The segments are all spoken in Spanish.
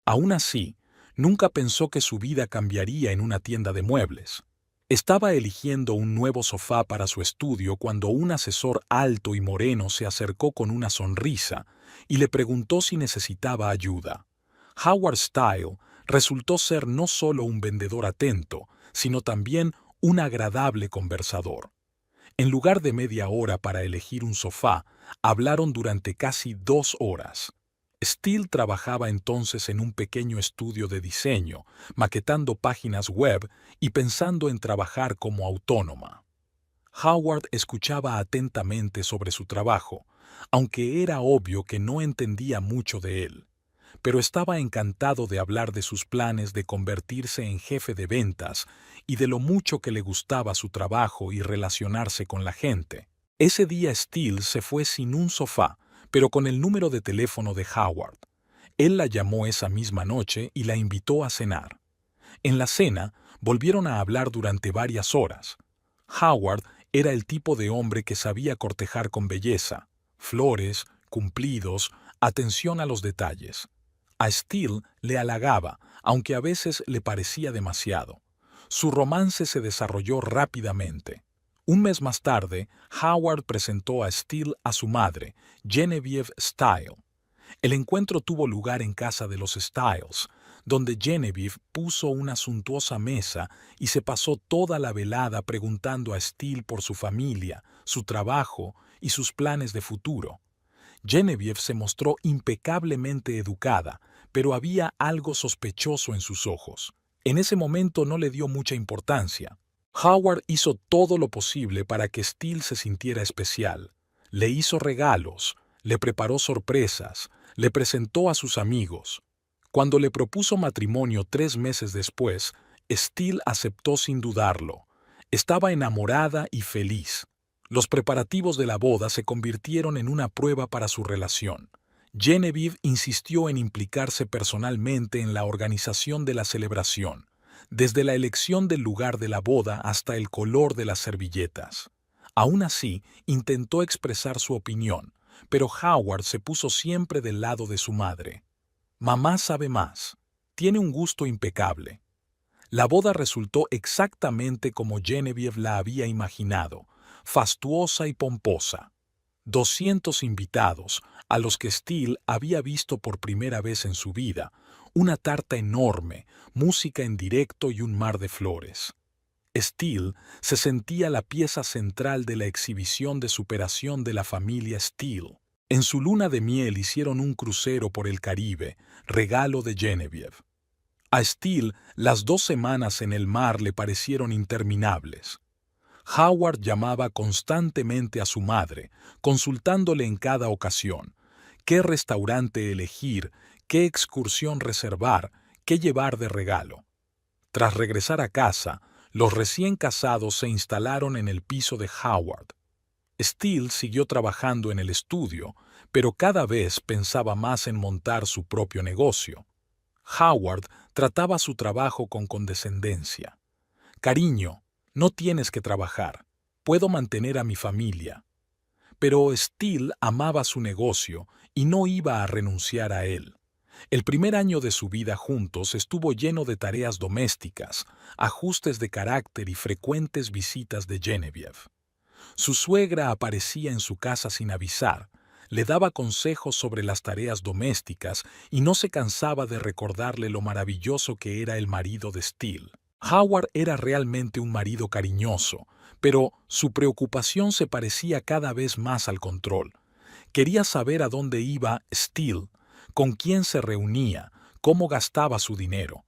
Aún así, nunca pensó que su vida cambiaría en una tienda de muebles. Estaba eligiendo un nuevo sofá para su estudio cuando un asesor alto y moreno se acercó con una sonrisa y le preguntó si necesitaba ayuda. Howard Style resultó ser no solo un vendedor atento, sino también un agradable conversador. En lugar de media hora para elegir un sofá, hablaron durante casi 2 horas. Steele trabajaba entonces en un pequeño estudio de diseño, maquetando páginas web y pensando en trabajar como autónoma. Howard escuchaba atentamente sobre su trabajo, aunque era obvio que no entendía mucho de él, pero estaba encantado de hablar de sus planes de convertirse en jefe de ventas y de lo mucho que le gustaba su trabajo y relacionarse con la gente. Ese día Steele se fue sin un sofá, pero con el número de teléfono de Howard. Él la llamó esa misma noche y la invitó a cenar. En la cena, volvieron a hablar durante varias horas. Howard era el tipo de hombre que sabía cortejar con belleza, flores, cumplidos, atención a los detalles. A Steele le halagaba, aunque a veces le parecía demasiado. Su romance se desarrolló rápidamente. Un mes más tarde, Howard presentó a Steele a su madre, Genevieve Style. El encuentro tuvo lugar en casa de los Styles, donde Genevieve puso una suntuosa mesa y se pasó toda la velada preguntando a Steele por su familia, su trabajo y sus planes de futuro. Genevieve se mostró impecablemente educada, pero había algo sospechoso en sus ojos. En ese momento no le dio mucha importancia. Howard hizo todo lo posible para que Steele se sintiera especial. Le hizo regalos, le preparó sorpresas, le presentó a sus amigos. Cuando le propuso matrimonio 3 meses después, Steele aceptó sin dudarlo. Estaba enamorada y feliz. Los preparativos de la boda se convirtieron en una prueba para su relación. Genevieve insistió en implicarse personalmente en la organización de la celebración, desde la elección del lugar de la boda hasta el color de las servilletas. Aún así, intentó expresar su opinión, pero Howard se puso siempre del lado de su madre. Mamá sabe más. Tiene un gusto impecable. La boda resultó exactamente como Genevieve la había imaginado, fastuosa y pomposa. 200 invitados, a los que Steele había visto por primera vez en su vida, una tarta enorme, música en directo y un mar de flores. Steele se sentía la pieza central de la exhibición de superación de la familia Steele. En su luna de miel hicieron un crucero por el Caribe, regalo de Genevieve. A Steele, las 2 semanas en el mar le parecieron interminables. Howard llamaba constantemente a su madre, consultándole en cada ocasión qué restaurante elegir, qué excursión reservar, qué llevar de regalo. Tras regresar a casa, los recién casados se instalaron en el piso de Howard. Steele siguió trabajando en el estudio, pero cada vez pensaba más en montar su propio negocio. Howard trataba su trabajo con condescendencia. Cariño, no tienes que trabajar. Puedo mantener a mi familia. Pero Steele amaba su negocio y no iba a renunciar a él. El primer año de su vida juntos estuvo lleno de tareas domésticas, ajustes de carácter y frecuentes visitas de Genevieve. Su suegra aparecía en su casa sin avisar, le daba consejos sobre las tareas domésticas y no se cansaba de recordarle lo maravilloso que era el marido de Steele. Howard era realmente un marido cariñoso, pero su preocupación se parecía cada vez más al control. Quería saber a dónde iba Steele, con quién se reunía, cómo gastaba su dinero.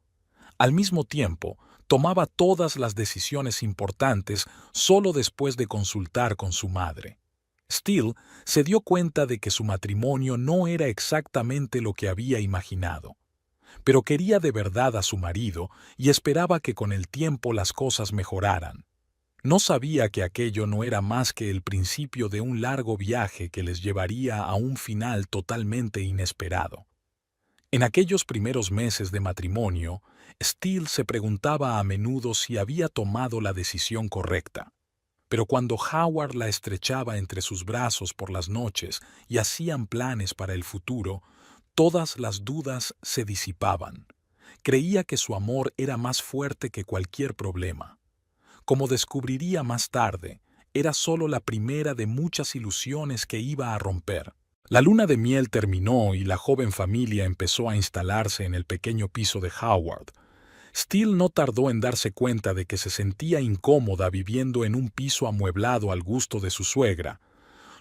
Al mismo tiempo, tomaba todas las decisiones importantes solo después de consultar con su madre. Steele se dio cuenta de que su matrimonio no era exactamente lo que había imaginado, pero quería de verdad a su marido y esperaba que con el tiempo las cosas mejoraran. No sabía que aquello no era más que el principio de un largo viaje que les llevaría a un final totalmente inesperado. En aquellos primeros meses de matrimonio, Steele se preguntaba a menudo si había tomado la decisión correcta. Pero cuando Howard la estrechaba entre sus brazos por las noches y hacían planes para el futuro, Todas las dudas se disipaban. Creía que su amor era más fuerte que cualquier problema. Como descubriría más tarde, era solo la primera de muchas ilusiones que iba a romper. La luna de miel terminó y la joven familia empezó a instalarse en el pequeño piso de Howard. Steele no tardó en darse cuenta de que se sentía incómoda viviendo en un piso amueblado al gusto de su suegra.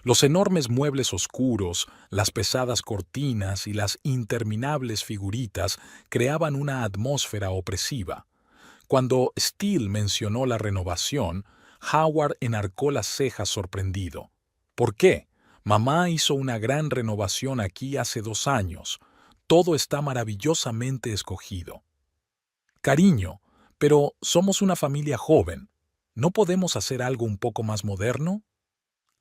Los enormes muebles oscuros, las pesadas cortinas y las interminables figuritas creaban una atmósfera opresiva. Cuando Steele mencionó la renovación, Howard enarcó las cejas sorprendido. ¿Por qué? Mamá hizo una gran renovación aquí hace 2 años. Todo está maravillosamente escogido. Cariño, pero somos una familia joven. ¿No podemos hacer algo un poco más moderno?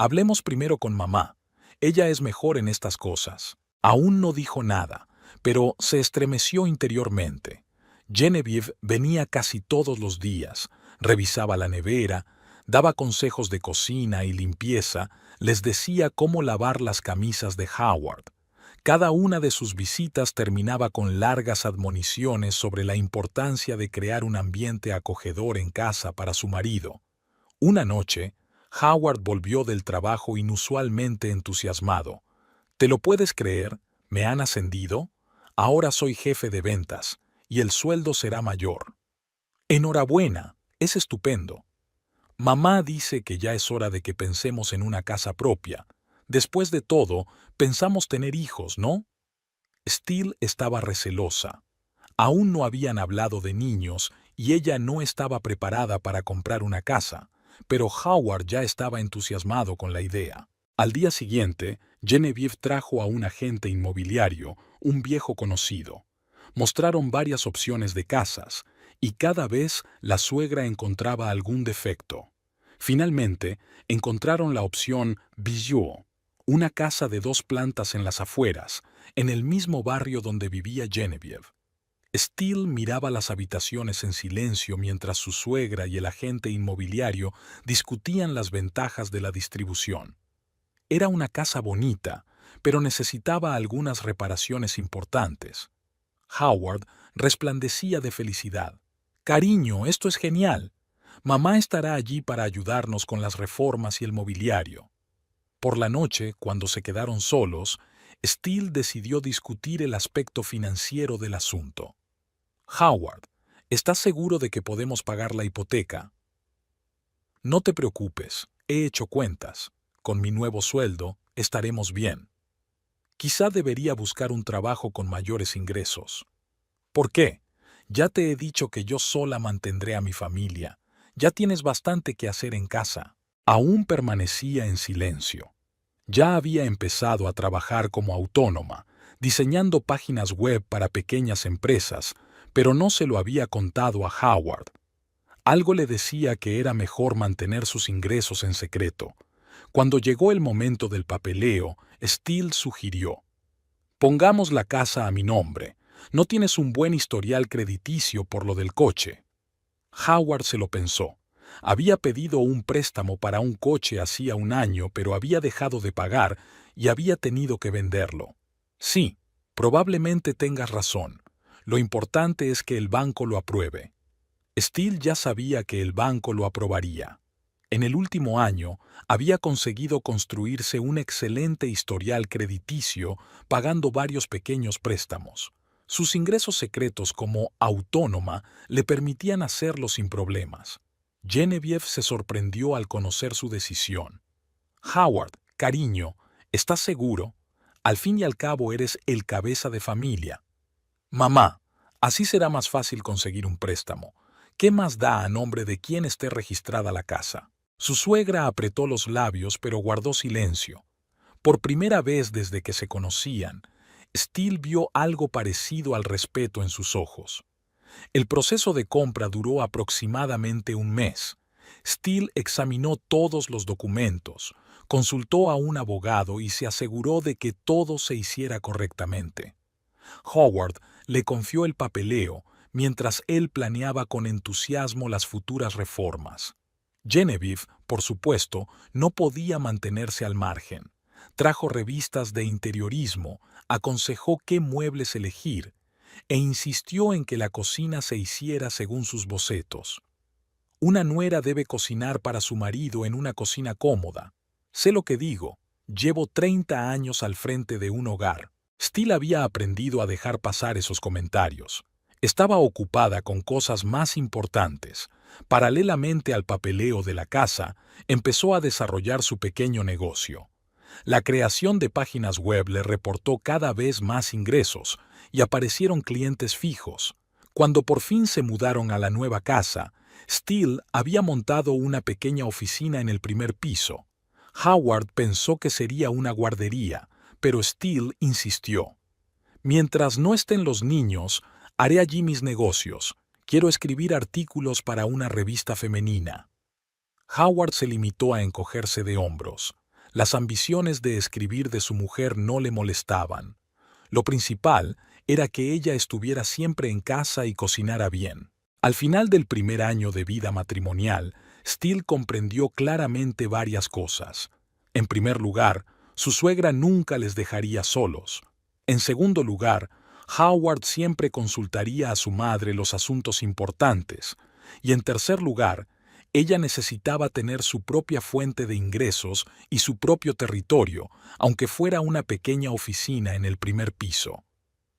Hablemos primero con mamá. Ella es mejor en estas cosas. Aún no dijo nada, pero se estremeció interiormente. Genevieve venía casi todos los días, revisaba la nevera, daba consejos de cocina y limpieza, les decía cómo lavar las camisas de Howard. Cada una de sus visitas terminaba con largas admoniciones sobre la importancia de crear un ambiente acogedor en casa para su marido. Una noche, Howard volvió del trabajo inusualmente entusiasmado. ¿Te lo puedes creer? ¿Me han ascendido? Ahora soy jefe de ventas, y el sueldo será mayor. Enhorabuena, es estupendo. Mamá dice que ya es hora de que pensemos en una casa propia. Después de todo, pensamos tener hijos, ¿no? Steele estaba recelosa. Aún no habían hablado de niños y ella no estaba preparada para comprar una casa, pero Howard ya estaba entusiasmado con la idea. Al día siguiente, Genevieve trajo a un agente inmobiliario, un viejo conocido. Mostraron varias opciones de casas, y cada vez la suegra encontraba algún defecto. Finalmente, encontraron la opción Bijou, una casa de 2 plantas en las afueras, en el mismo barrio donde vivía Genevieve. Steele miraba las habitaciones en silencio mientras su suegra y el agente inmobiliario discutían las ventajas de la distribución. Era una casa bonita, pero necesitaba algunas reparaciones importantes. Howard resplandecía de felicidad. «Cariño, esto es genial. Mamá estará allí para ayudarnos con las reformas y el mobiliario». Por la noche, cuando se quedaron solos, Steele decidió discutir el aspecto financiero del asunto. «Howard, ¿estás seguro de que podemos pagar la hipoteca?» «No te preocupes, he hecho cuentas. Con mi nuevo sueldo, estaremos bien. Quizá debería buscar un trabajo con mayores ingresos». «¿Por qué? Ya te he dicho que yo sola mantendré a mi familia. Ya tienes bastante que hacer en casa». Aún permanecía en silencio. Ya había empezado a trabajar como autónoma, diseñando páginas web para pequeñas empresas, pero no se lo había contado a Howard. Algo le decía que era mejor mantener sus ingresos en secreto. Cuando llegó el momento del papeleo, Steele sugirió: «Pongamos la casa a mi nombre. No tienes un buen historial crediticio por lo del coche». Howard se lo pensó. Había pedido un préstamo para un coche hacía 1 año, pero había dejado de pagar y había tenido que venderlo. «Sí, probablemente tengas razón. Lo importante es que el banco lo apruebe». Steele ya sabía que el banco lo aprobaría. En el último año, había conseguido construirse un excelente historial crediticio pagando varios pequeños préstamos. Sus ingresos secretos como autónoma le permitían hacerlo sin problemas. Genevieve se sorprendió al conocer su decisión. «Howard, cariño, ¿estás seguro? Al fin y al cabo eres el cabeza de familia». «Mamá, así será más fácil conseguir un préstamo. ¿Qué más da a nombre de quién esté registrada la casa?» Su suegra apretó los labios pero guardó silencio. Por primera vez desde que se conocían, Steele vio algo parecido al respeto en sus ojos. El proceso de compra duró aproximadamente 1 mes. Steele examinó todos los documentos, consultó a un abogado y se aseguró de que todo se hiciera correctamente. Howard le confió el papeleo mientras él planeaba con entusiasmo las futuras reformas. Genevieve, por supuesto, no podía mantenerse al margen. trajo revistas de interiorismo, aconsejó qué muebles elegir e insistió en que la cocina se hiciera según sus bocetos. Una nuera debe cocinar para su marido en una cocina cómoda. Sé lo que digo, llevo 30 años al frente de un hogar. Steele había aprendido a dejar pasar esos comentarios. Estaba ocupada con cosas más importantes. Paralelamente al papeleo de la casa, empezó a desarrollar su pequeño negocio. La creación de páginas web le reportó cada vez más ingresos y aparecieron clientes fijos. Cuando por fin se mudaron a la nueva casa, Steele había montado una pequeña oficina en el primer piso. Howard pensó que sería una guardería, pero Steele insistió. Mientras no estén los niños, haré allí mis negocios. Quiero escribir artículos para una revista femenina. Howard se limitó a encogerse de hombros. Las ambiciones de escribir de su mujer no le molestaban. Lo principal era que ella estuviera siempre en casa y cocinara bien. Al final del primer año de vida matrimonial, Steele comprendió claramente varias cosas. En primer lugar, su suegra nunca les dejaría solos. En segundo lugar, Howard siempre consultaría a su madre los asuntos importantes. Y en tercer lugar, ella necesitaba tener su propia fuente de ingresos y su propio territorio, aunque fuera una pequeña oficina en el primer piso.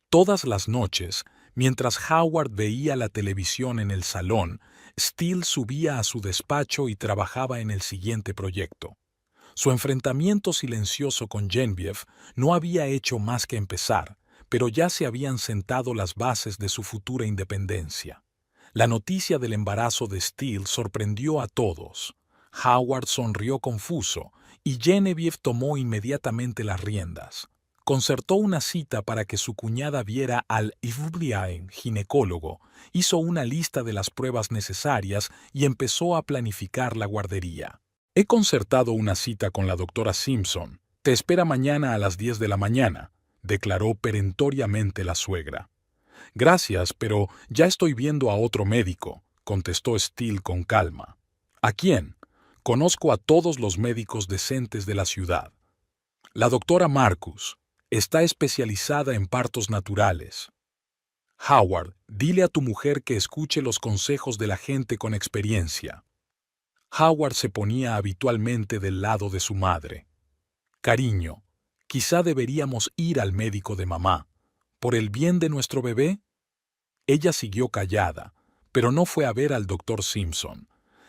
Todas las noches, mientras Howard veía la televisión en el salón, Steele subía a su despacho y trabajaba en el siguiente proyecto. Su enfrentamiento silencioso con Genevieve no había hecho más que empezar, pero ya se habían sentado las bases de su futura independencia. La noticia del embarazo de Steele sorprendió a todos. Howard sonrió confuso y Genevieve tomó inmediatamente las riendas. Concertó una cita para que su cuñada viera al ginecólogo, hizo una lista de las pruebas necesarias y empezó a planificar la guardería. He concertado una cita con la doctora Simpson. Te espera mañana a las 10 de la mañana, declaró perentoriamente la suegra. Gracias, pero ya estoy viendo a otro médico, contestó Steele con calma. ¿A quién? Conozco a todos los médicos decentes de la ciudad. La doctora Marcus. Está especializada en partos naturales. Howard, dile a tu mujer que escuche los consejos de la gente con experiencia. Howard se ponía habitualmente del lado de su madre. Cariño, quizá deberíamos ir al médico de mamá. ¿Por el bien de nuestro bebé? Ella siguió callada, pero no fue a ver al doctor Simpson.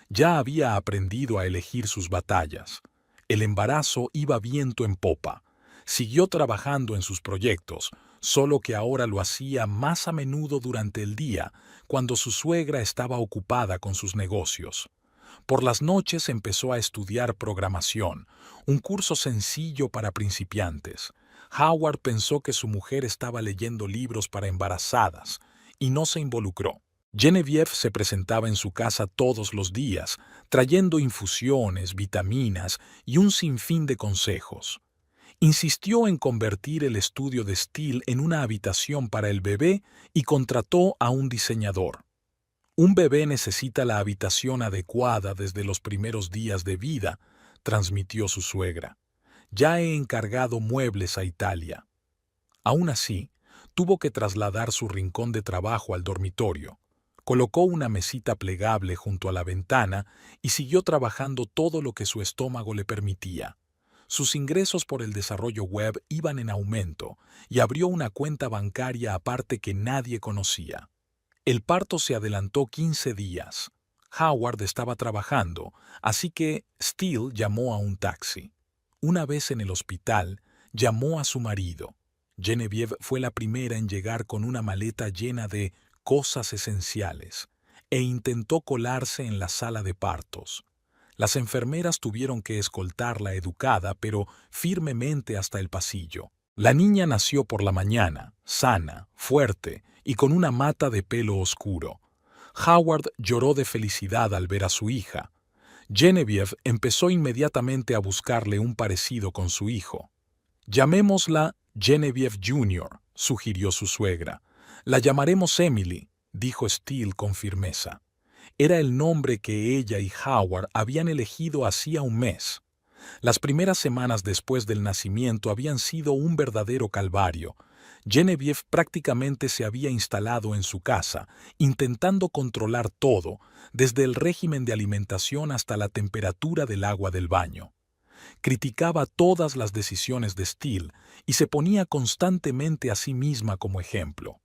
Ya había aprendido a elegir sus batallas. El embarazo iba viento en popa. Siguió trabajando en sus proyectos, solo que ahora lo hacía más a menudo durante el día, cuando su suegra estaba ocupada con sus negocios. Por las noches empezó a estudiar programación, un curso sencillo para principiantes. Howard pensó que su mujer estaba leyendo libros para embarazadas, y no se involucró. Genevieve se presentaba en su casa todos los días, trayendo infusiones, vitaminas y un sinfín de consejos. Insistió en convertir el estudio de Steele en una habitación para el bebé y contrató a un diseñador. Un bebé necesita la habitación adecuada desde los primeros días de vida, transmitió su suegra. Ya he encargado muebles a Italia. Aún así, tuvo que trasladar su rincón de trabajo al dormitorio. Colocó una mesita plegable junto a la ventana y siguió trabajando todo lo que su estómago le permitía. Sus ingresos por el desarrollo web iban en aumento y abrió una cuenta bancaria aparte que nadie conocía. El parto se adelantó 15 días. Howard estaba trabajando, así que Steele llamó a un taxi. Una vez en el hospital, llamó a su marido. Genevieve fue la primera en llegar con una maleta llena de cosas esenciales e intentó colarse en la sala de partos. Las enfermeras tuvieron que escoltarla educada, pero firmemente hasta el pasillo. La niña nació por la mañana, sana, fuerte y con una mata de pelo oscuro. Howard lloró de felicidad al ver a su hija. Genevieve empezó inmediatamente a buscarle un parecido con su hijo. Llamémosla Genevieve Jr., sugirió su suegra. La llamaremos Emily, dijo Steele con firmeza. Era el nombre que ella y Howard habían elegido hacía un mes. Las primeras semanas después del nacimiento habían sido un verdadero calvario. Genevieve prácticamente se había instalado en su casa, intentando controlar todo, desde el régimen de alimentación hasta la temperatura del agua del baño. Criticaba todas las decisiones de Steele y se ponía constantemente a sí misma como ejemplo.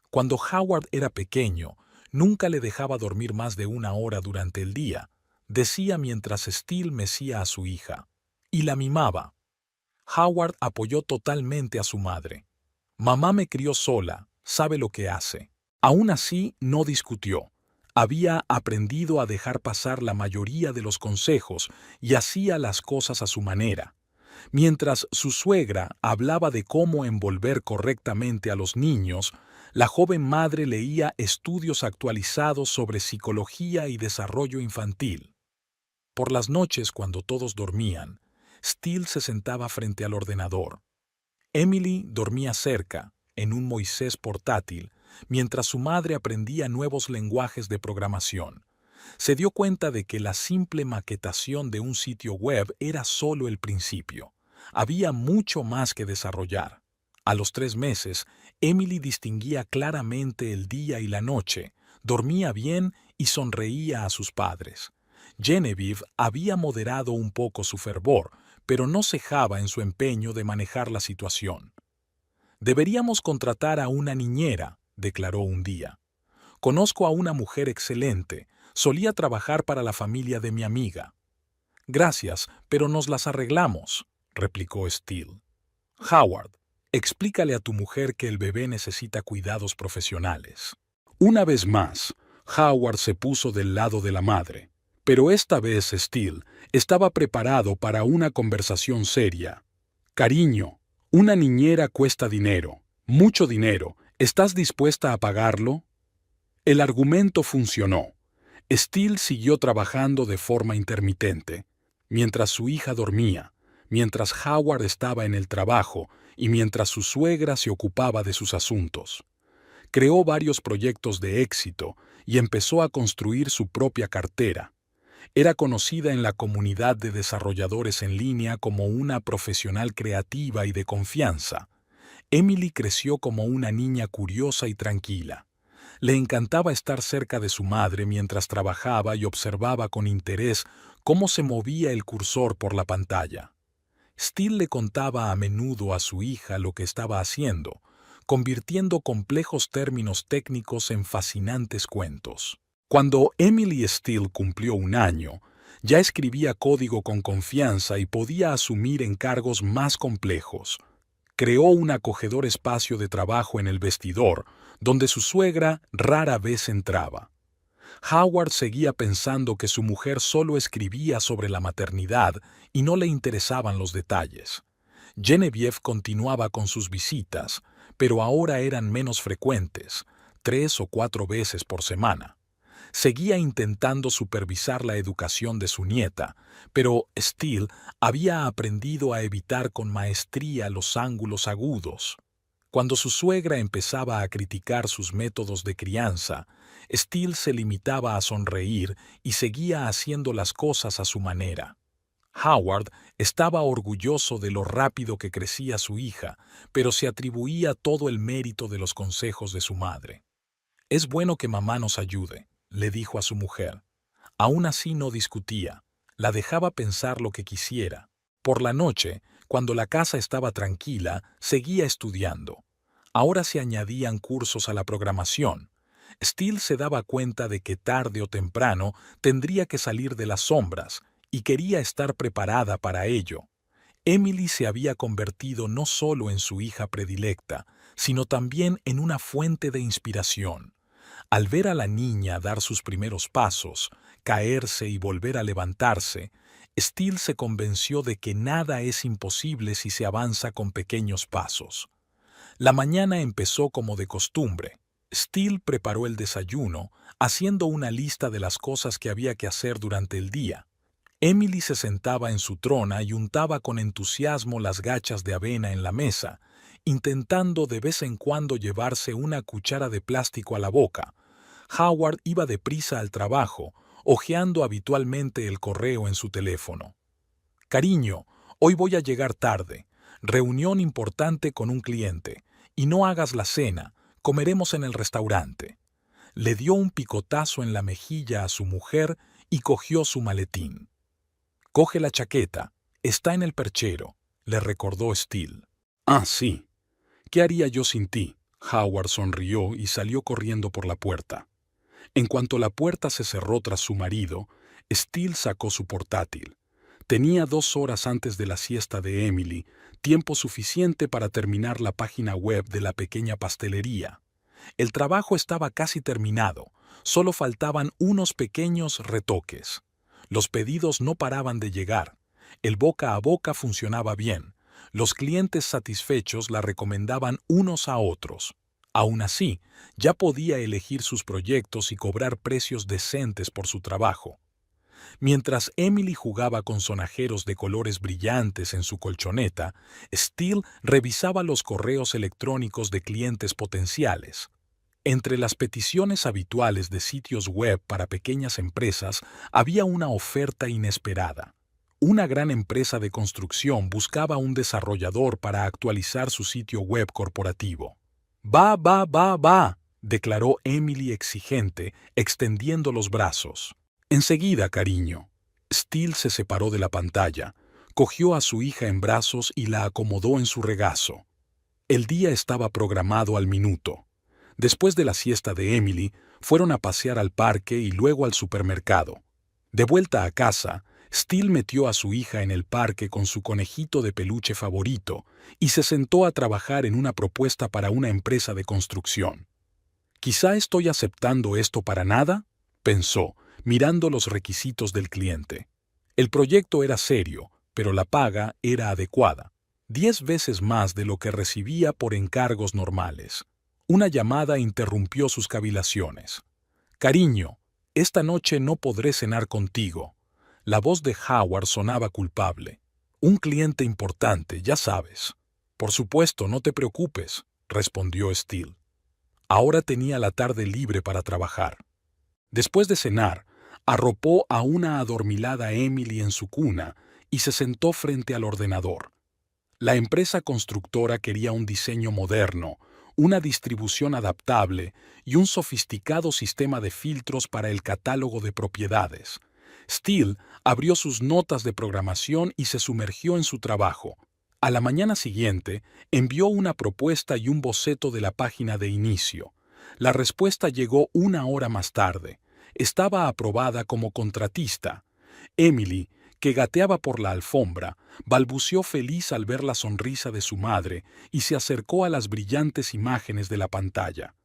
Cuando Howard era pequeño, nunca le dejaba dormir más de 1 hora durante el día, decía mientras Steele mecía a su hija. Y la mimaba. Howard apoyó totalmente a su madre. Mamá me crió sola, sabe lo que hace. Aún así, no discutió. Había aprendido a dejar pasar la mayoría de los consejos y hacía las cosas a su manera. Mientras su suegra hablaba de cómo envolver correctamente a los niños, la joven madre leía estudios actualizados sobre psicología y desarrollo infantil. Por las noches, cuando todos dormían, Steele se sentaba frente al ordenador. Emily dormía cerca, en un Moisés portátil, mientras su madre aprendía nuevos lenguajes de programación. Se dio cuenta de que la simple maquetación de un sitio web era solo el principio. Había mucho más que desarrollar. A los 3 meses, Emily distinguía claramente el día y la noche, dormía bien y sonreía a sus padres. Genevieve había moderado un poco su fervor, pero no cejaba en su empeño de manejar la situación. «Deberíamos contratar a una niñera», declaró un día. «Conozco a una mujer excelente. Solía trabajar para la familia de mi amiga». «Gracias, pero nos las arreglamos», replicó Steele. «Howard, explícale a tu mujer que el bebé necesita cuidados profesionales». Una vez más, Howard se puso del lado de la madre. Pero esta vez Steele estaba preparado para una conversación seria. «Cariño, una niñera cuesta dinero, mucho dinero. ¿Estás dispuesta a pagarlo?» El argumento funcionó. Steele siguió trabajando de forma intermitente, mientras su hija dormía, mientras Howard estaba en el trabajo y mientras su suegra se ocupaba de sus asuntos. Creó varios proyectos de éxito y empezó a construir su propia cartera. Era conocida en la comunidad de desarrolladores en línea como una profesional creativa y de confianza. Emily creció como una niña curiosa y tranquila. Le encantaba estar cerca de su madre mientras trabajaba y observaba con interés cómo se movía el cursor por la pantalla. Steele le contaba a menudo a su hija lo que estaba haciendo, convirtiendo complejos términos técnicos en fascinantes cuentos. Cuando Emily Steele cumplió 1 año, ya escribía código con confianza y podía asumir encargos más complejos. Creó un acogedor espacio de trabajo en el vestidor, donde su suegra rara vez entraba. Howard seguía pensando que su mujer solo escribía sobre la maternidad y no le interesaban los detalles. Genevieve continuaba con sus visitas, pero ahora eran menos frecuentes, 3 o 4 veces por semana. Seguía intentando supervisar la educación de su nieta, pero Steele había aprendido a evitar con maestría los ángulos agudos. Cuando su suegra empezaba a criticar sus métodos de crianza, Steele se limitaba a sonreír y seguía haciendo las cosas a su manera. Howard estaba orgulloso de lo rápido que crecía su hija, pero se atribuía todo el mérito de los consejos de su madre. «Es bueno que mamá nos ayude», le dijo a su mujer. Aún así no discutía, la dejaba pensar lo que quisiera. Por la noche, cuando la casa estaba tranquila, seguía estudiando. Ahora se añadían cursos a la programación. Steele se daba cuenta de que tarde o temprano tendría que salir de las sombras, y quería estar preparada para ello. Emily se había convertido no solo en su hija predilecta, sino también en una fuente de inspiración. Al ver a la niña dar sus primeros pasos, caerse y volver a levantarse, Steele se convenció de que nada es imposible si se avanza con pequeños pasos. La mañana empezó como de costumbre. Steele preparó el desayuno, haciendo una lista de las cosas que había que hacer durante el día. Emily se sentaba en su trona y untaba con entusiasmo las gachas de avena en la mesa, intentando de vez en cuando llevarse una cuchara de plástico a la boca. Howard iba deprisa al trabajo, hojeando habitualmente el correo en su teléfono. Cariño, hoy voy a llegar tarde. Reunión importante con un cliente. Y no hagas la cena, comeremos en el restaurante. Le dio un picotazo en la mejilla a su mujer y cogió su maletín. Coge la chaqueta, está en el perchero, le recordó Steele. Ah, sí. ¿Qué haría yo sin ti? Howard sonrió y salió corriendo por la puerta. En cuanto la puerta se cerró tras su marido, Steele sacó su portátil. Tenía 2 horas antes de la siesta de Emily, tiempo suficiente para terminar la página web de la pequeña pastelería. El trabajo estaba casi terminado, solo faltaban unos pequeños retoques. Los pedidos no paraban de llegar. El boca a boca funcionaba bien. Los clientes satisfechos la recomendaban unos a otros. Aún así, ya podía elegir sus proyectos y cobrar precios decentes por su trabajo. Mientras Emily jugaba con sonajeros de colores brillantes en su colchoneta, Steele revisaba los correos electrónicos de clientes potenciales. Entre las peticiones habituales de sitios web para pequeñas empresas había una oferta inesperada. Una gran empresa de construcción buscaba un desarrollador para actualizar su sitio web corporativo. Va, declaró Emily exigente, extendiendo los brazos. Enseguida, cariño. Steele se separó de la pantalla, cogió a su hija en brazos y la acomodó en su regazo. El día estaba programado al minuto. Después de la siesta de Emily, fueron a pasear al parque y luego al supermercado. De vuelta a casa, Steele metió a su hija en el parque con su conejito de peluche favorito y se sentó a trabajar en una propuesta para una empresa de construcción. «¿Quizá estoy aceptando esto para nada?», pensó, mirando los requisitos del cliente. El proyecto era serio, pero la paga era adecuada. 10 veces más de lo que recibía por encargos normales. Una llamada interrumpió sus cavilaciones. «Cariño, esta noche no podré cenar contigo». La voz de Howard sonaba culpable. «Un cliente importante, ya sabes». «Por supuesto, no te preocupes», respondió Steele. Ahora tenía la tarde libre para trabajar. Después de cenar, arropó a una adormilada Emily en su cuna y se sentó frente al ordenador. La empresa constructora quería un diseño moderno, una distribución adaptable y un sofisticado sistema de filtros para el catálogo de propiedades. Steele abrió sus notas de programación y se sumergió en su trabajo. A la mañana siguiente, envió una propuesta y un boceto de la página de inicio. La respuesta llegó 1 hora más tarde. Estaba aprobada como contratista. Emily, que gateaba por la alfombra, balbuceó feliz al ver la sonrisa de su madre y se acercó a las brillantes imágenes de la pantalla.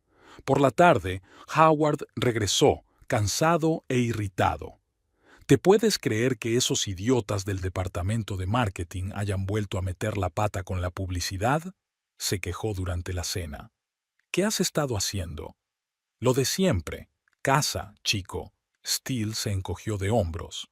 Por la tarde, Howard regresó, cansado e irritado. ¿Te puedes creer que esos idiotas del departamento de marketing hayan vuelto a meter la pata con la publicidad?, se quejó durante la cena. ¿Qué has estado haciendo? Lo de siempre. Casa, chico. Steele se encogió de hombros.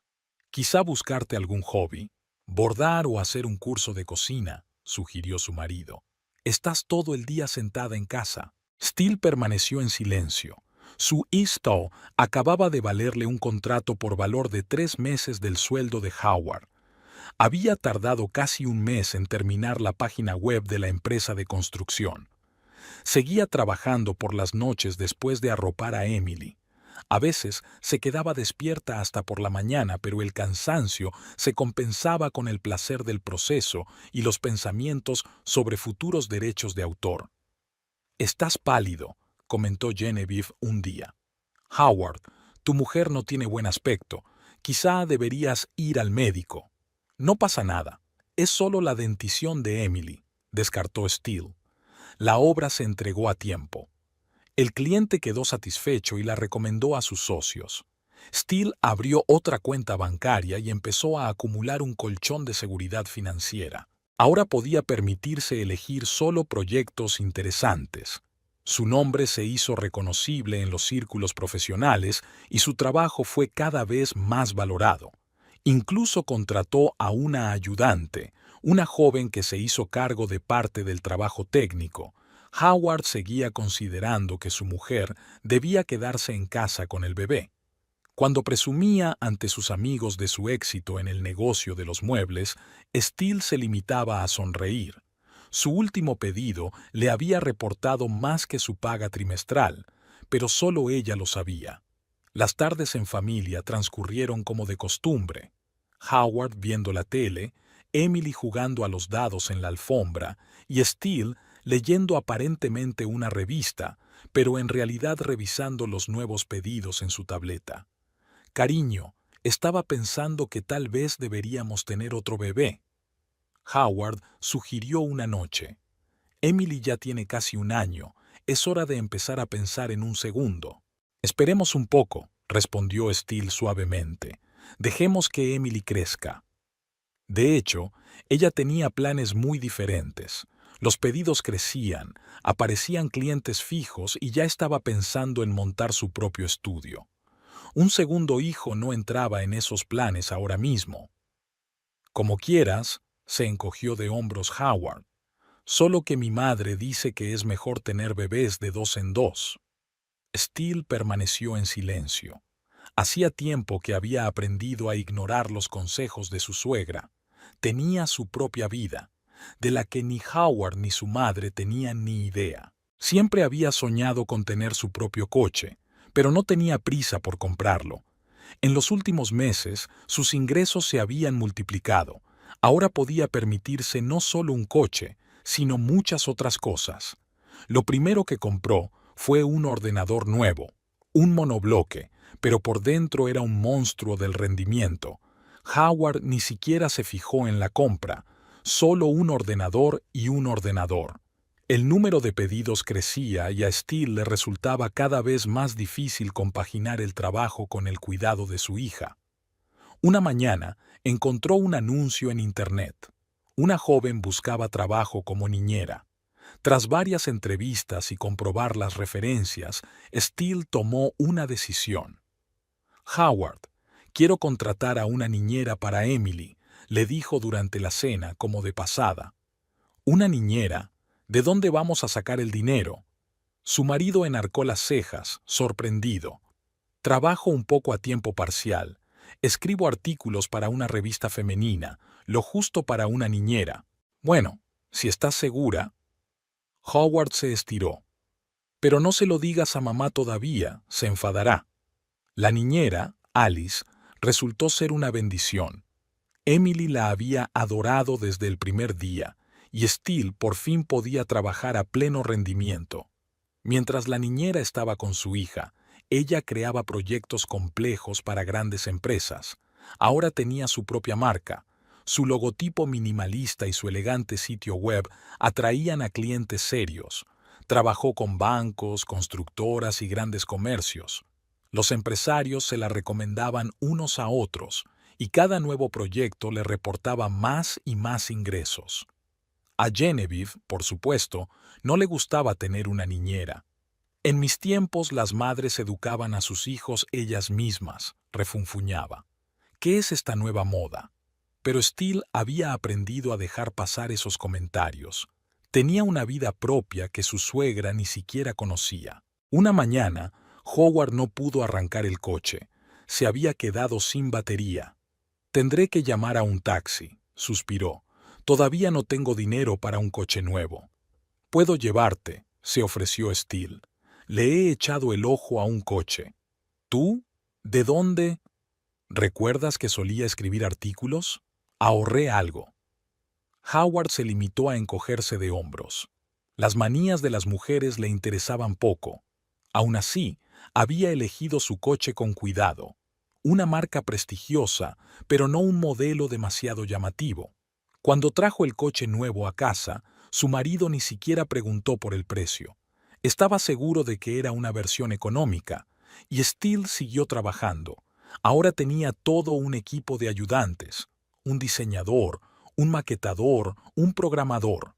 Quizá buscarte algún hobby. Bordar o hacer un curso de cocina, sugirió su marido. Estás todo el día sentada en casa. Steele permaneció en silencio. Su ISTO acababa de valerle un contrato por valor de 3 meses del sueldo de Howard. Había tardado casi un mes en terminar la página web de la empresa de construcción. Seguía trabajando por las noches después de arropar a Emily. A veces se quedaba despierta hasta por la mañana, pero el cansancio se compensaba con el placer del proceso y los pensamientos sobre futuros derechos de autor. «Estás pálido», comentó Genevieve un día. «Howard, tu mujer no tiene buen aspecto. Quizá deberías ir al médico». «No pasa nada. Es solo la dentición de Emily», descartó Steele. La obra se entregó a tiempo. El cliente quedó satisfecho y la recomendó a sus socios. Steele abrió otra cuenta bancaria y empezó a acumular un colchón de seguridad financiera. Ahora podía permitirse elegir solo proyectos interesantes. Su nombre se hizo reconocible en los círculos profesionales y su trabajo fue cada vez más valorado. Incluso contrató a una ayudante, una joven que se hizo cargo de parte del trabajo técnico. Howard seguía considerando que su mujer debía quedarse en casa con el bebé. Cuando presumía ante sus amigos de su éxito en el negocio de los muebles, Steele se limitaba a sonreír. Su último pedido le había reportado más que su paga trimestral, pero solo ella lo sabía. Las tardes en familia transcurrieron como de costumbre. Howard viendo la tele, Emily jugando a los dados en la alfombra y Steele leyendo aparentemente una revista, pero en realidad revisando los nuevos pedidos en su tableta. Cariño, estaba pensando que tal vez deberíamos tener otro bebé. Howard sugirió una noche. Emily ya tiene casi un año, es hora de empezar a pensar en un segundo. Esperemos un poco, respondió Steele suavemente. Dejemos que Emily crezca. De hecho, ella tenía planes muy diferentes. Los pedidos crecían, aparecían clientes fijos y ya estaba pensando en montar su propio estudio. Un segundo hijo no entraba en esos planes ahora mismo. Como quieras, se encogió de hombros Howard. Solo que mi madre dice que es mejor tener bebés de 2 en 2. Steele permaneció en silencio. Hacía tiempo que había aprendido a ignorar los consejos de su suegra. Tenía su propia vida, de la que ni Howard ni su madre tenían ni idea. Siempre había soñado con tener su propio coche, pero no tenía prisa por comprarlo. En los últimos meses, sus ingresos se habían multiplicado. Ahora podía permitirse no solo un coche, sino muchas otras cosas. Lo primero que compró fue un ordenador nuevo, un monobloque, pero por dentro era un monstruo del rendimiento. Howard ni siquiera se fijó en la compra, solo un ordenador y un ordenador. El número de pedidos crecía y a Steele le resultaba cada vez más difícil compaginar el trabajo con el cuidado de su hija. Una mañana encontró un anuncio en Internet. Una joven buscaba trabajo como niñera. Tras varias entrevistas y comprobar las referencias, Steele tomó una decisión. Howard, quiero contratar a una niñera para Emily, le dijo durante la cena como de pasada. ¿Una niñera? ¿De dónde vamos a sacar el dinero? Su marido enarcó las cejas, sorprendido. Trabajo un poco a tiempo parcial. Escribo artículos para una revista femenina, lo justo para una niñera. Bueno, si estás segura. Howard se estiró. Pero no se lo digas a mamá todavía, se enfadará. La niñera, Alice, resultó ser una bendición. Emily la había adorado desde el primer día, y Steele por fin podía trabajar a pleno rendimiento. Mientras la niñera estaba con su hija, ella creaba proyectos complejos para grandes empresas. Ahora tenía su propia marca. Su logotipo minimalista y su elegante sitio web atraían a clientes serios. Trabajó con bancos, constructoras y grandes comercios. Los empresarios se la recomendaban unos a otros, y cada nuevo proyecto le reportaba más y más ingresos. A Genevieve, por supuesto, no le gustaba tener una niñera. En mis tiempos las madres educaban a sus hijos ellas mismas, refunfuñaba. ¿Qué es esta nueva moda? Pero Steele había aprendido a dejar pasar esos comentarios. Tenía una vida propia que su suegra ni siquiera conocía. Una mañana, Howard no pudo arrancar el coche. Se había quedado sin batería. Tendré que llamar a un taxi, suspiró. Todavía no tengo dinero para un coche nuevo. Puedo llevarte, se ofreció Steele. Le he echado el ojo a un coche. ¿Tú? ¿De dónde? ¿Recuerdas que solía escribir artículos? Ahorré algo. Howard se limitó a encogerse de hombros. Las manías de las mujeres le interesaban poco. Aún así, había elegido su coche con cuidado. Una marca prestigiosa, pero no un modelo demasiado llamativo. Cuando trajo el coche nuevo a casa, su marido ni siquiera preguntó por el precio. Estaba seguro de que era una versión económica, y Steele siguió trabajando. Ahora tenía todo un equipo de ayudantes, un diseñador, un maquetador, un programador.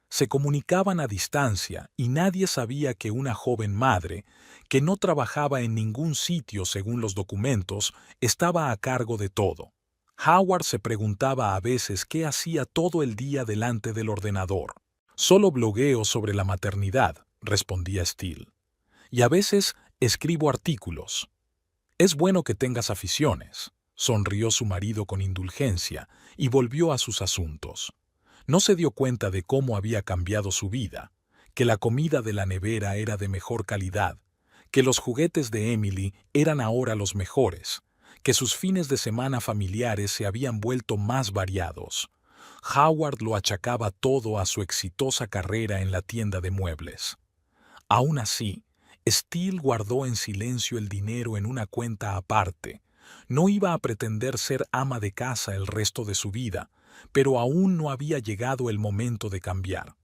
Se comunicaban a distancia y nadie sabía que una joven madre, que no trabajaba en ningún sitio según los documentos, estaba a cargo de todo. Howard se preguntaba a veces qué hacía todo el día delante del ordenador. Solo blogueo sobre la maternidad, respondía Steele. Y a veces escribo artículos. Es bueno que tengas aficiones, sonrió su marido con indulgencia y volvió a sus asuntos. No se dio cuenta de cómo había cambiado su vida, que la comida de la nevera era de mejor calidad, que los juguetes de Emily eran ahora los mejores, que sus fines de semana familiares se habían vuelto más variados. Howard lo achacaba todo a su exitosa carrera en la tienda de muebles. Aún así, Steele guardó en silencio el dinero en una cuenta aparte. No iba a pretender ser ama de casa el resto de su vida, pero aún no había llegado el momento de cambiar.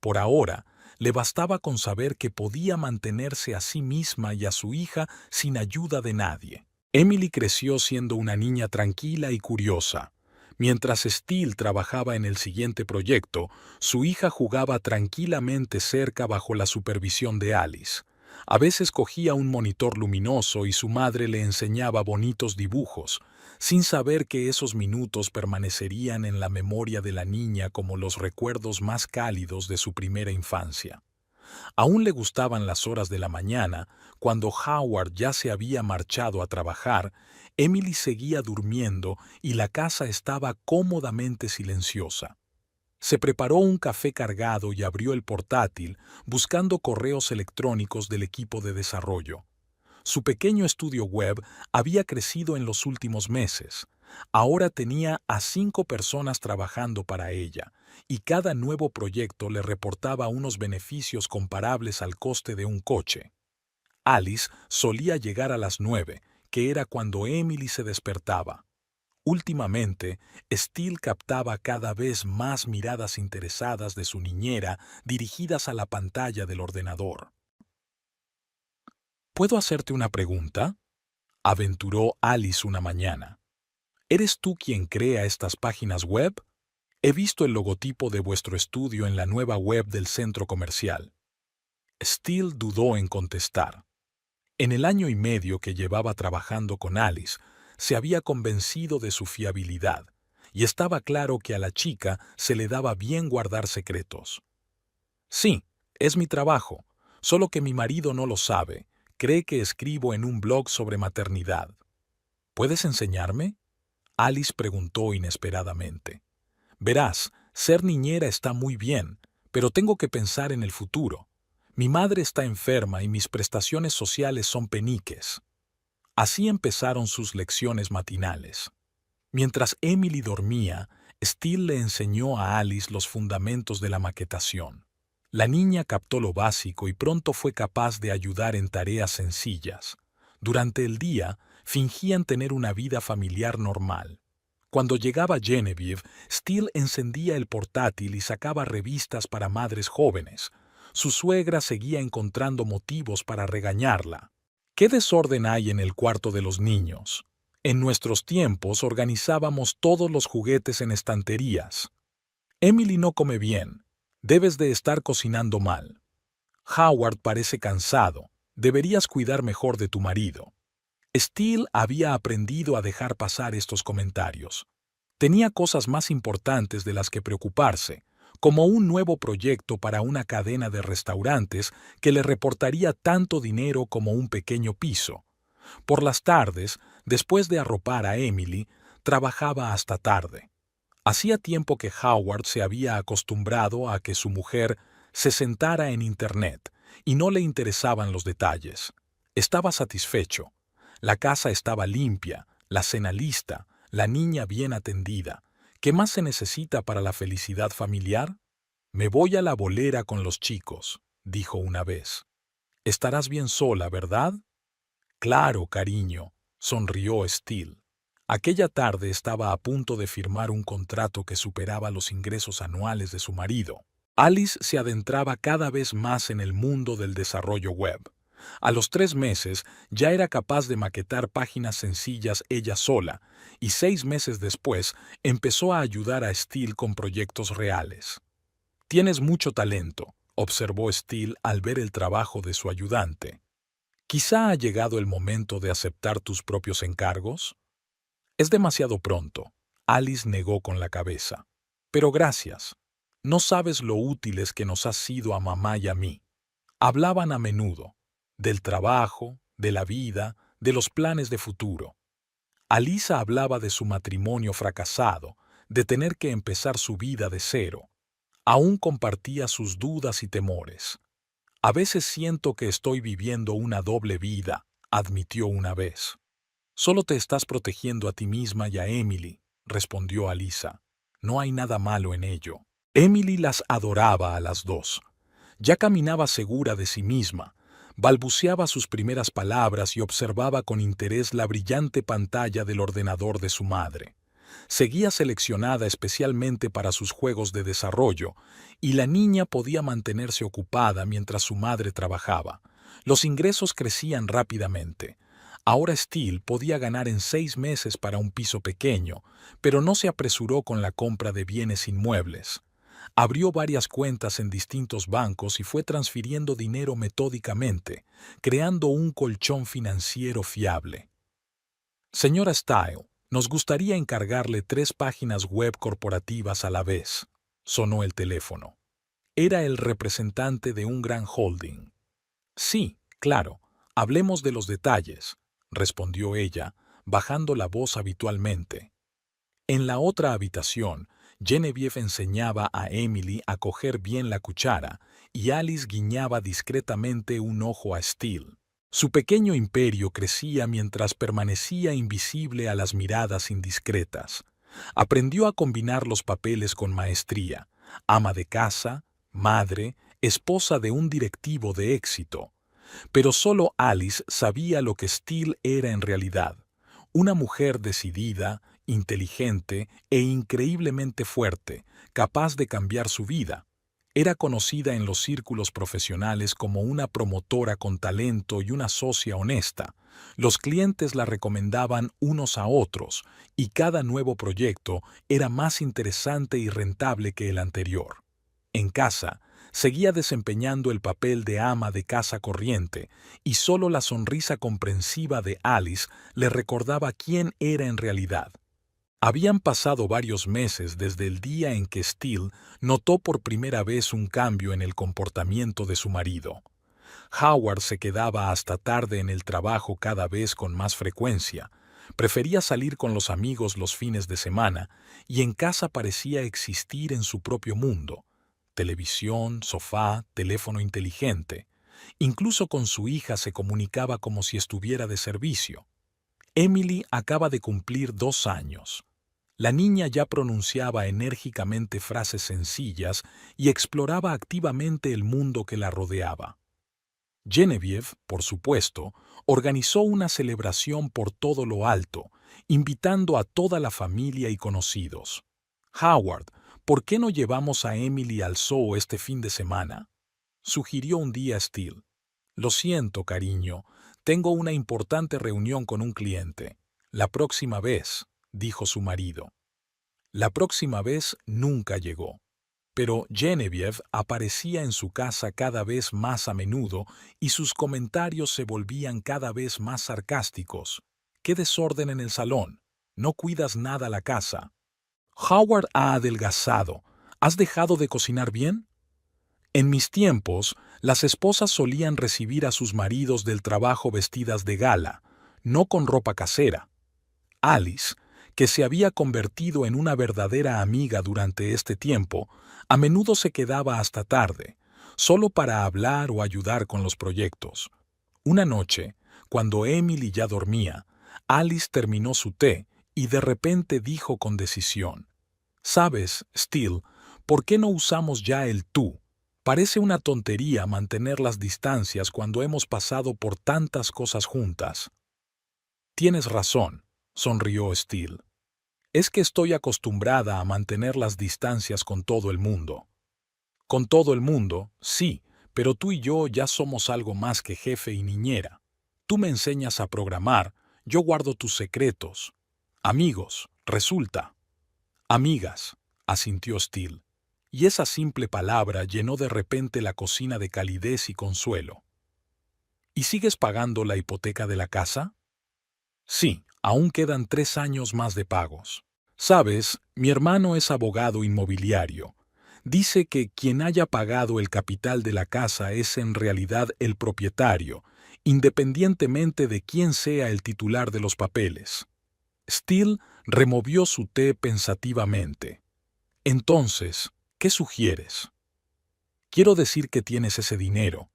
Por ahora, le bastaba con saber que podía mantenerse a sí misma y a su hija sin ayuda de nadie. Emily creció siendo una niña tranquila y curiosa. Mientras Steele trabajaba en el siguiente proyecto, su hija jugaba tranquilamente cerca bajo la supervisión de Alice. A veces cogía un monitor luminoso y su madre le enseñaba bonitos dibujos, sin saber que esos minutos permanecerían en la memoria de la niña como los recuerdos más cálidos de su primera infancia. Aún le gustaban las horas de la mañana, cuando Howard ya se había marchado a trabajar. Emily seguía durmiendo y la casa estaba cómodamente silenciosa. Se preparó un café cargado y abrió el portátil, buscando correos electrónicos del equipo de desarrollo. Su pequeño estudio web había crecido en los últimos meses. Ahora tenía a 5 personas trabajando para ella, y cada nuevo proyecto le reportaba unos beneficios comparables al coste de un coche. Alice solía llegar a las 9, que era cuando Emily se despertaba. Últimamente, Steele captaba cada vez más miradas interesadas de su niñera dirigidas a la pantalla del ordenador. ¿Puedo hacerte una pregunta?, aventuró Alice una mañana. ¿Eres tú quien crea estas páginas web? He visto el logotipo de vuestro estudio en la nueva web del centro comercial. Steele dudó en contestar. En el año y medio que llevaba trabajando con Alice, se había convencido de su fiabilidad, y estaba claro que a la chica se le daba bien guardar secretos. Sí, es mi trabajo, solo que mi marido no lo sabe. Cree que escribo en un blog sobre maternidad. ¿Puedes enseñarme?, Alice preguntó inesperadamente. Verás, ser niñera está muy bien, pero tengo que pensar en el futuro. Mi madre está enferma y mis prestaciones sociales son peniques. Así empezaron sus lecciones matinales. Mientras Emily dormía, Steele le enseñó a Alice los fundamentos de la maquetación. La niña captó lo básico y pronto fue capaz de ayudar en tareas sencillas. Durante el día, fingían tener una vida familiar normal. Cuando llegaba Genevieve, Steele encendía el portátil y sacaba revistas para madres jóvenes. Su suegra seguía encontrando motivos para regañarla. ¿Qué desorden hay en el cuarto de los niños? En nuestros tiempos organizábamos todos los juguetes en estanterías. Emily no come bien. Debes de estar cocinando mal. Howard parece cansado. Deberías cuidar mejor de tu marido. Steele había aprendido a dejar pasar estos comentarios. Tenía cosas más importantes de las que preocuparse, como un nuevo proyecto para una cadena de restaurantes que le reportaría tanto dinero como un pequeño piso. Por las tardes, después de arropar a Emily, trabajaba hasta tarde. Hacía tiempo que Howard se había acostumbrado a que su mujer se sentara en Internet y no le interesaban los detalles. Estaba satisfecho. La casa estaba limpia, la cena lista, la niña bien atendida. ¿Qué más se necesita para la felicidad familiar? Me voy a la bolera con los chicos, dijo una vez. Estarás bien sola, ¿verdad? Claro, cariño, sonrió Steele. Aquella tarde estaba a punto de firmar un contrato que superaba los ingresos anuales de su marido. Alice se adentraba cada vez más en el mundo del desarrollo web. A los 3 meses ya era capaz de maquetar páginas sencillas ella sola, y 6 meses después empezó a ayudar a Steele con proyectos reales. Tienes mucho talento, observó Steele al ver el trabajo de su ayudante. ¿Quizá ha llegado el momento de aceptar tus propios encargos? Es demasiado pronto, Alice negó con la cabeza. Pero gracias. No sabes lo útiles que nos has sido a mamá y a mí. Hablaban a menudo, del trabajo, de la vida, de los planes de futuro. Alisa hablaba de su matrimonio fracasado, de tener que empezar su vida de cero. Aún compartía sus dudas y temores. A veces siento que estoy viviendo una doble vida, admitió una vez. Solo te estás protegiendo a ti misma y a Emily, respondió Alisa. No hay nada malo en ello. Emily las adoraba a las dos. Ya caminaba segura de sí misma, balbuceaba sus primeras palabras y observaba con interés la brillante pantalla del ordenador de su madre. Seguía seleccionada especialmente para sus juegos de desarrollo, y la niña podía mantenerse ocupada mientras su madre trabajaba. Los ingresos crecían rápidamente. Ahora Steele podía ganar en 6 meses para un piso pequeño, pero no se apresuró con la compra de bienes inmuebles. Abrió varias cuentas en distintos bancos y fue transfiriendo dinero metódicamente, creando un colchón financiero fiable. Señora Style, nos gustaría encargarle 3 páginas web corporativas a la vez. Sonó el teléfono. Era el representante de un gran holding. Sí, claro, hablemos de los detalles, respondió ella, bajando la voz habitualmente. En la otra habitación, Genevieve enseñaba a Emily a coger bien la cuchara y Alice guiñaba discretamente un ojo a Steele. Su pequeño imperio crecía mientras permanecía invisible a las miradas indiscretas. Aprendió a combinar los papeles con maestría: ama de casa, madre, esposa de un directivo de éxito. Pero solo Alice sabía lo que Steele era en realidad: una mujer decidida, inteligente e increíblemente fuerte, capaz de cambiar su vida. Era conocida en los círculos profesionales como una promotora con talento y una socia honesta. Los clientes la recomendaban unos a otros, y cada nuevo proyecto era más interesante y rentable que el anterior. En casa, seguía desempeñando el papel de ama de casa corriente, y solo la sonrisa comprensiva de Alice le recordaba quién era en realidad. Habían pasado varios meses desde el día en que Steele notó por primera vez un cambio en el comportamiento de su marido. Howard se quedaba hasta tarde en el trabajo cada vez con más frecuencia, prefería salir con los amigos los fines de semana, y en casa parecía existir en su propio mundo: televisión, sofá, teléfono inteligente. Incluso con su hija se comunicaba como si estuviera de servicio. Emily acaba de cumplir 2 años. La niña ya pronunciaba enérgicamente frases sencillas y exploraba activamente el mundo que la rodeaba. Genevieve, por supuesto, organizó una celebración por todo lo alto, invitando a toda la familia y conocidos. Howard, ¿por qué no llevamos a Emily al zoo este fin de semana?, sugirió un día Steele. Lo siento, cariño, tengo una importante reunión con un cliente. La próxima vez, dijo su marido. La próxima vez nunca llegó. Pero Genevieve aparecía en su casa cada vez más a menudo y sus comentarios se volvían cada vez más sarcásticos. «¡Qué desorden en el salón! No cuidas nada la casa. Howard ha adelgazado. ¿Has dejado de cocinar bien?». En mis tiempos, las esposas solían recibir a sus maridos del trabajo vestidas de gala, no con ropa casera. Alice, que se había convertido en una verdadera amiga durante este tiempo, a menudo se quedaba hasta tarde, solo para hablar o ayudar con los proyectos. Una noche, cuando Emily ya dormía, Alice terminó su té y de repente dijo con decisión: «¿Sabes, Steele, por qué no usamos ya el tú? Parece una tontería mantener las distancias cuando hemos pasado por tantas cosas juntas». «Tienes razón», sonrió Steele. «Es que estoy acostumbrada a mantener las distancias con todo el mundo». «Con todo el mundo, sí, pero tú y yo ya somos algo más que jefe y niñera. Tú me enseñas a programar, yo guardo tus secretos. Amigos, resulta». «Amigas», asintió Steele, y esa simple palabra llenó de repente la cocina de calidez y consuelo. «¿Y sigues pagando la hipoteca de la casa?». «Sí, aún quedan 3 años más de pagos. Sabes, mi hermano es abogado inmobiliario. Dice que quien haya pagado el capital de la casa es en realidad el propietario, independientemente de quién sea el titular de los papeles. Steele removió su té pensativamente. Entonces, ¿qué sugieres? Quiero decir que tienes ese dinero.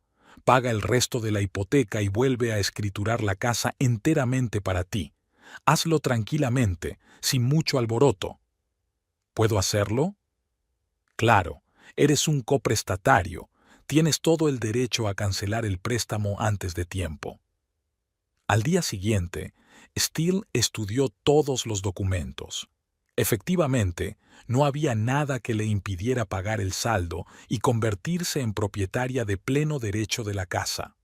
Paga el resto de la hipoteca y vuelve a escriturar la casa enteramente para ti. Hazlo tranquilamente, sin mucho alboroto. ¿Puedo hacerlo? Claro, eres un coprestatario. Tienes todo el derecho a cancelar el préstamo antes de tiempo. Al día siguiente, Steele estudió todos los documentos. Efectivamente, no había nada que le impidiera pagar el saldo y convertirse en propietaria de pleno derecho de la casa.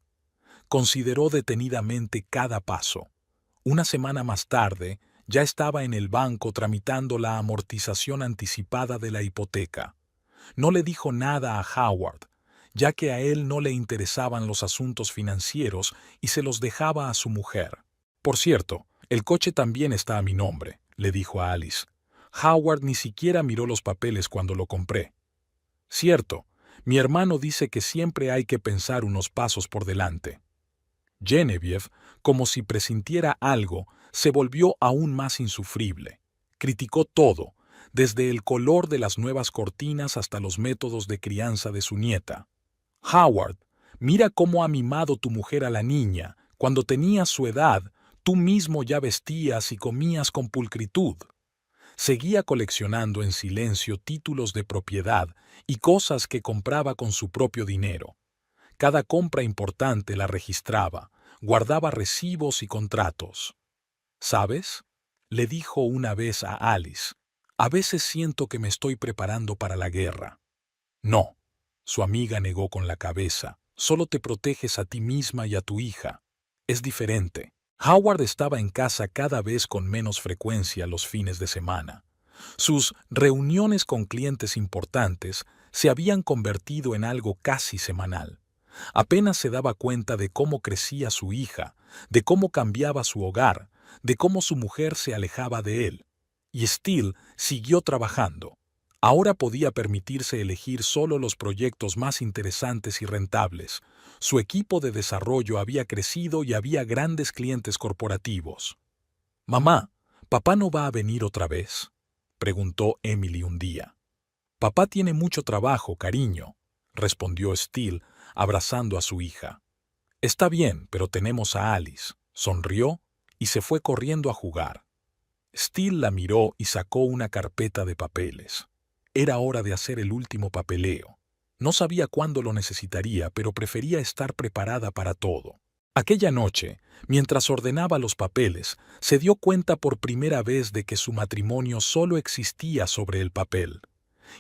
Consideró detenidamente cada paso. Una semana más tarde, ya estaba en el banco tramitando la amortización anticipada de la hipoteca. No le dijo nada a Howard, ya que a él no le interesaban los asuntos financieros y se los dejaba a su mujer. Por cierto, el coche también está a mi nombre, le dijo a Alice. Howard ni siquiera miró los papeles cuando lo compré. Cierto, mi hermano dice que siempre hay que pensar unos pasos por delante. Genevieve, como si presintiera algo, se volvió aún más insufrible. Criticó todo, desde el color de las nuevas cortinas hasta los métodos de crianza de su nieta. Howard, mira cómo ha mimado tu mujer a la niña. Cuando tenías su edad, tú mismo ya vestías y comías con pulcritud. Seguía coleccionando en silencio títulos de propiedad y cosas que compraba con su propio dinero. Cada compra importante la registraba, guardaba recibos y contratos. ¿Sabes? Le dijo una vez a Alice, a veces siento que me estoy preparando para la guerra. No, su amiga negó con la cabeza, solo te proteges a ti misma y a tu hija. Es diferente. Howard estaba en casa cada vez con menos frecuencia los fines de semana. Sus reuniones con clientes importantes se habían convertido en algo casi semanal. Apenas se daba cuenta de cómo crecía su hija, de cómo cambiaba su hogar, de cómo su mujer se alejaba de él. Y Steele siguió trabajando. Ahora podía permitirse elegir solo los proyectos más interesantes y rentables. Su equipo de desarrollo había crecido y había grandes clientes corporativos. «Mamá, ¿papá no va a venir otra vez?», preguntó Emily un día. «Papá tiene mucho trabajo, cariño», respondió Steele, abrazando a su hija. «Está bien, pero tenemos a Alice», sonrió y se fue corriendo a jugar. Steele la miró y sacó una carpeta de papeles. Era hora de hacer el último papeleo. No sabía cuándo lo necesitaría, pero prefería estar preparada para todo. Aquella noche, mientras ordenaba los papeles, se dio cuenta por primera vez de que su matrimonio solo existía sobre el papel.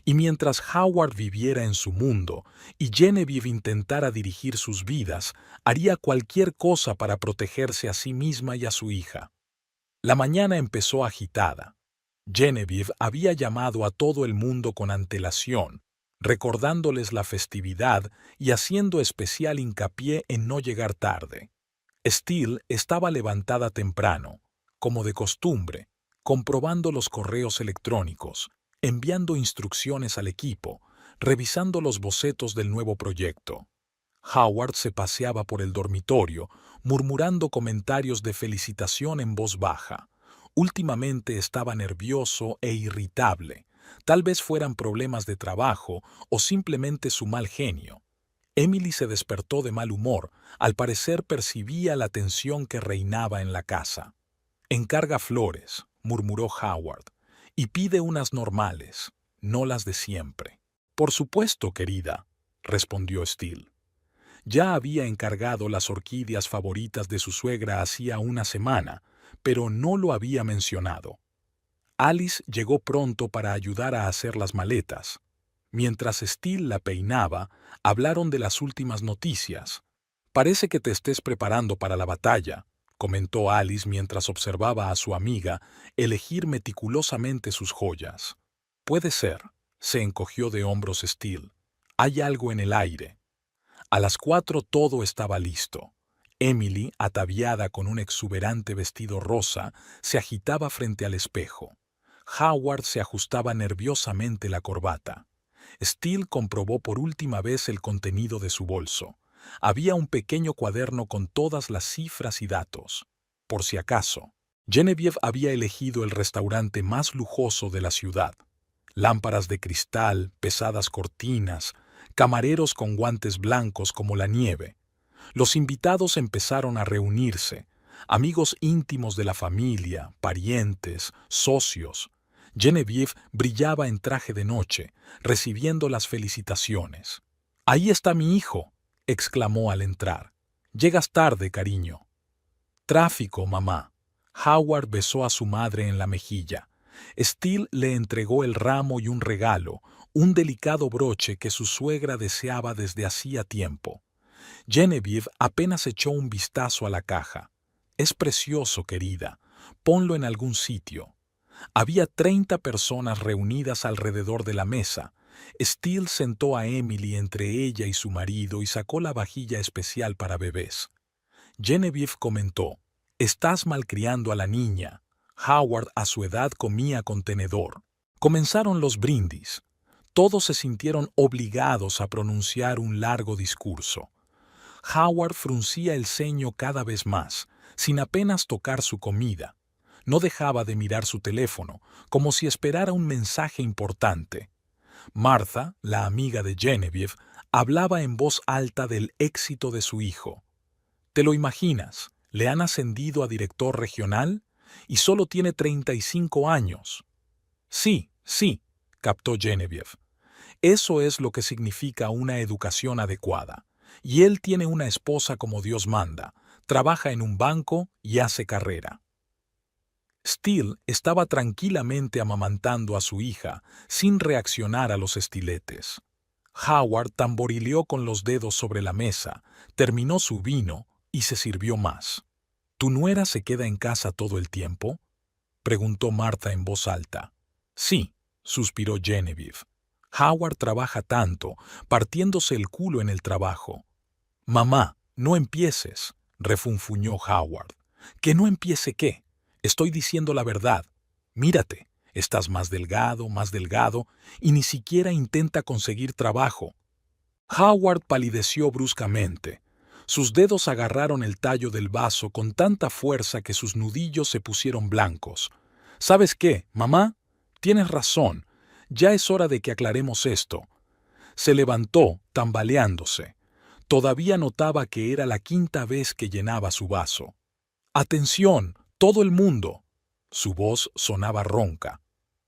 Y mientras Howard viviera en su mundo y Genevieve intentara dirigir sus vidas, haría cualquier cosa para protegerse a sí misma y a su hija. La mañana empezó agitada. Genevieve había llamado a todo el mundo con antelación, recordándoles la festividad y haciendo especial hincapié en no llegar tarde. Steele estaba levantada temprano, como de costumbre, comprobando los correos electrónicos, enviando instrucciones al equipo, revisando los bocetos del nuevo proyecto. Howard se paseaba por el dormitorio, murmurando comentarios de felicitación en voz baja. Últimamente estaba nervioso e irritable. Tal vez fueran problemas de trabajo o simplemente su mal genio. Emily se despertó de mal humor. Al parecer percibía la tensión que reinaba en la casa. «Encarga flores», murmuró Howard, «y pide unas normales, no las de siempre». «Por supuesto, querida», respondió Steele. Ya había encargado las orquídeas favoritas de su suegra hacía una semana, pero no lo había mencionado. Alice llegó pronto para ayudar a hacer las maletas. Mientras Steele la peinaba, hablaron de las últimas noticias. «Parece que te estés preparando para la batalla», comentó Alice mientras observaba a su amiga elegir meticulosamente sus joyas. «Puede ser», se encogió de hombros Steele. «Hay algo en el aire». A las 4 todo estaba listo. Emily, ataviada con un exuberante vestido rosa, se agitaba frente al espejo. Howard se ajustaba nerviosamente la corbata. Steele comprobó por última vez el contenido de su bolso. Había un pequeño cuaderno con todas las cifras y datos. Por si acaso, Genevieve había elegido el restaurante más lujoso de la ciudad. Lámparas de cristal, pesadas cortinas, camareros con guantes blancos como la nieve. Los invitados empezaron a reunirse, amigos íntimos de la familia, parientes, socios. Genevieve brillaba en traje de noche, recibiendo las felicitaciones. «Ahí está mi hijo», exclamó al entrar. «Llegas tarde, cariño». «Tráfico, mamá». Howard besó a su madre en la mejilla. Steele le entregó el ramo y un regalo, un delicado broche que su suegra deseaba desde hacía tiempo. Genevieve apenas echó un vistazo a la caja. «Es precioso, querida. Ponlo en algún sitio». Había 30 personas reunidas alrededor de la mesa. Steele sentó a Emily entre ella y su marido y sacó la vajilla especial para bebés. Genevieve comentó: «Estás malcriando a la niña». Howard a su edad comía con tenedor. Comenzaron los brindis. Todos se sintieron obligados a pronunciar un largo discurso. Howard fruncía el ceño cada vez más, sin apenas tocar su comida. No dejaba de mirar su teléfono, como si esperara un mensaje importante. Martha, la amiga de Genevieve, hablaba en voz alta del éxito de su hijo. «¿Te lo imaginas? ¿Le han ascendido a director regional? Y solo tiene 35 años». «Sí, sí», captó Genevieve. «Eso es lo que significa una educación adecuada. Y él tiene una esposa como Dios manda, trabaja en un banco y hace carrera». Steele estaba tranquilamente amamantando a su hija, sin reaccionar a los estiletes. Howard tamborileó con los dedos sobre la mesa, terminó su vino y se sirvió más. «¿Tu nuera se queda en casa todo el tiempo?», preguntó Martha en voz alta. «Sí», suspiró Genevieve. «Howard trabaja tanto, partiéndose el culo en el trabajo». «Mamá, no empieces», refunfuñó Howard. «¿Que no empiece qué? Estoy diciendo la verdad. Mírate, estás más delgado, y ni siquiera intenta conseguir trabajo». Howard palideció bruscamente. Sus dedos agarraron el tallo del vaso con tanta fuerza que sus nudillos se pusieron blancos. «¿Sabes qué, mamá? Tienes razón. Ya es hora de que aclaremos esto». Se levantó, tambaleándose. Todavía notaba que era la 5ª vez que llenaba su vaso. «Atención, todo el mundo». Su voz sonaba ronca.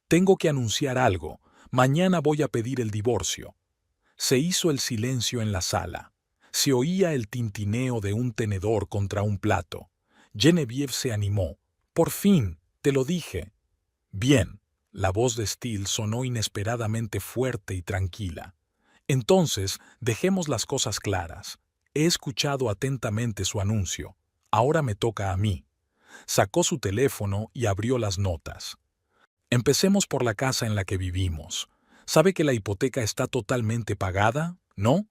«Tengo que anunciar algo. Mañana voy a pedir el divorcio». Se hizo el silencio en la sala. Se oía el tintineo de un tenedor contra un plato. Genevieve se animó. «Por fin, te lo dije». «Bien». La voz de Steele sonó inesperadamente fuerte y tranquila. «Entonces, dejemos las cosas claras. He escuchado atentamente su anuncio. Ahora me toca a mí». Sacó su teléfono y abrió las notas. «Empecemos por la casa en la que vivimos. ¿Sabe que la hipoteca está totalmente pagada, no?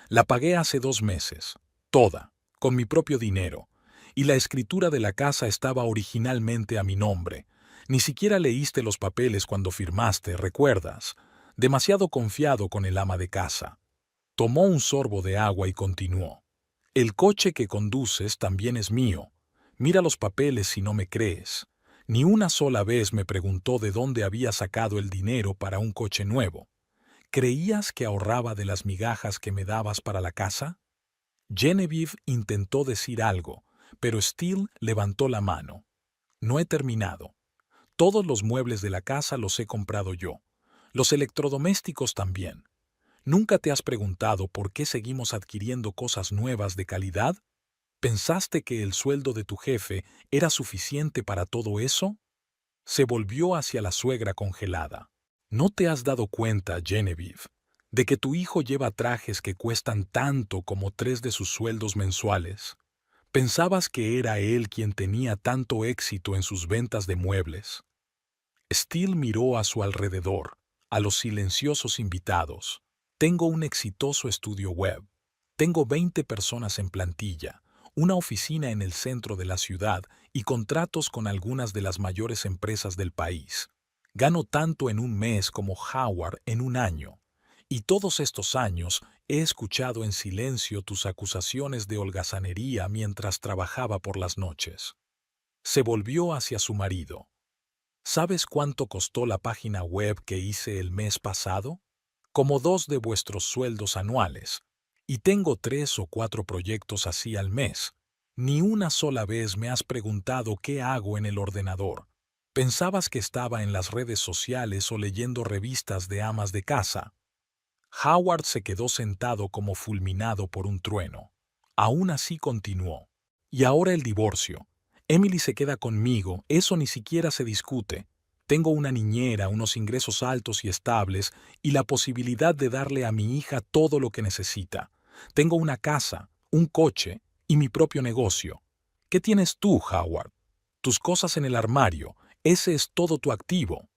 La pagué hace 2 meses. Toda, con mi propio dinero. Y la escritura de la casa estaba originalmente a mi nombre. Ni siquiera leíste los papeles cuando firmaste, ¿recuerdas? Demasiado confiado con el ama de casa». Tomó un sorbo de agua y continuó. «El coche que conduces también es mío. Mira los papeles si no me crees. Ni una sola vez me preguntó de dónde había sacado el dinero para un coche nuevo. ¿Creías que ahorraba de las migajas que me dabas para la casa?» Genevieve intentó decir algo, pero Steele levantó la mano. «No he terminado. Todos los muebles de la casa los he comprado yo. Los electrodomésticos también. ¿Nunca te has preguntado por qué seguimos adquiriendo cosas nuevas de calidad? ¿Pensaste que el sueldo de tu jefe era suficiente para todo eso?» Se volvió hacia la suegra congelada. «¿No te has dado cuenta, Genevieve, de que tu hijo lleva trajes que cuestan tanto como 3 de sus sueldos mensuales? ¿Pensabas que era él quien tenía tanto éxito en sus ventas de muebles?» Steele miró a su alrededor, a los silenciosos invitados. «Tengo un exitoso estudio web. Tengo 20 personas en plantilla, una oficina en el centro de la ciudad y contratos con algunas de las mayores empresas del país. Gano tanto en un mes como Howard en un año. Y todos estos años he escuchado en silencio tus acusaciones de holgazanería mientras trabajaba por las noches. Se volvió hacia su marido. ¿Sabes cuánto costó la página web que hice el mes pasado? Como 2 de vuestros sueldos anuales. Y tengo 3 o 4 proyectos así al mes. Ni una sola vez me has preguntado qué hago en el ordenador. Pensabas que estaba en las redes sociales o leyendo revistas de amas de casa. Howard se quedó sentado como fulminado por un trueno. Aún así continuó. Y ahora el divorcio. Emily se queda conmigo, eso ni siquiera se discute. Tengo una niñera, unos ingresos altos y estables y la posibilidad de darle a mi hija todo lo que necesita. Tengo una casa, un coche y mi propio negocio. ¿Qué tienes tú, Howard? Tus cosas en el armario, ese es todo tu activo.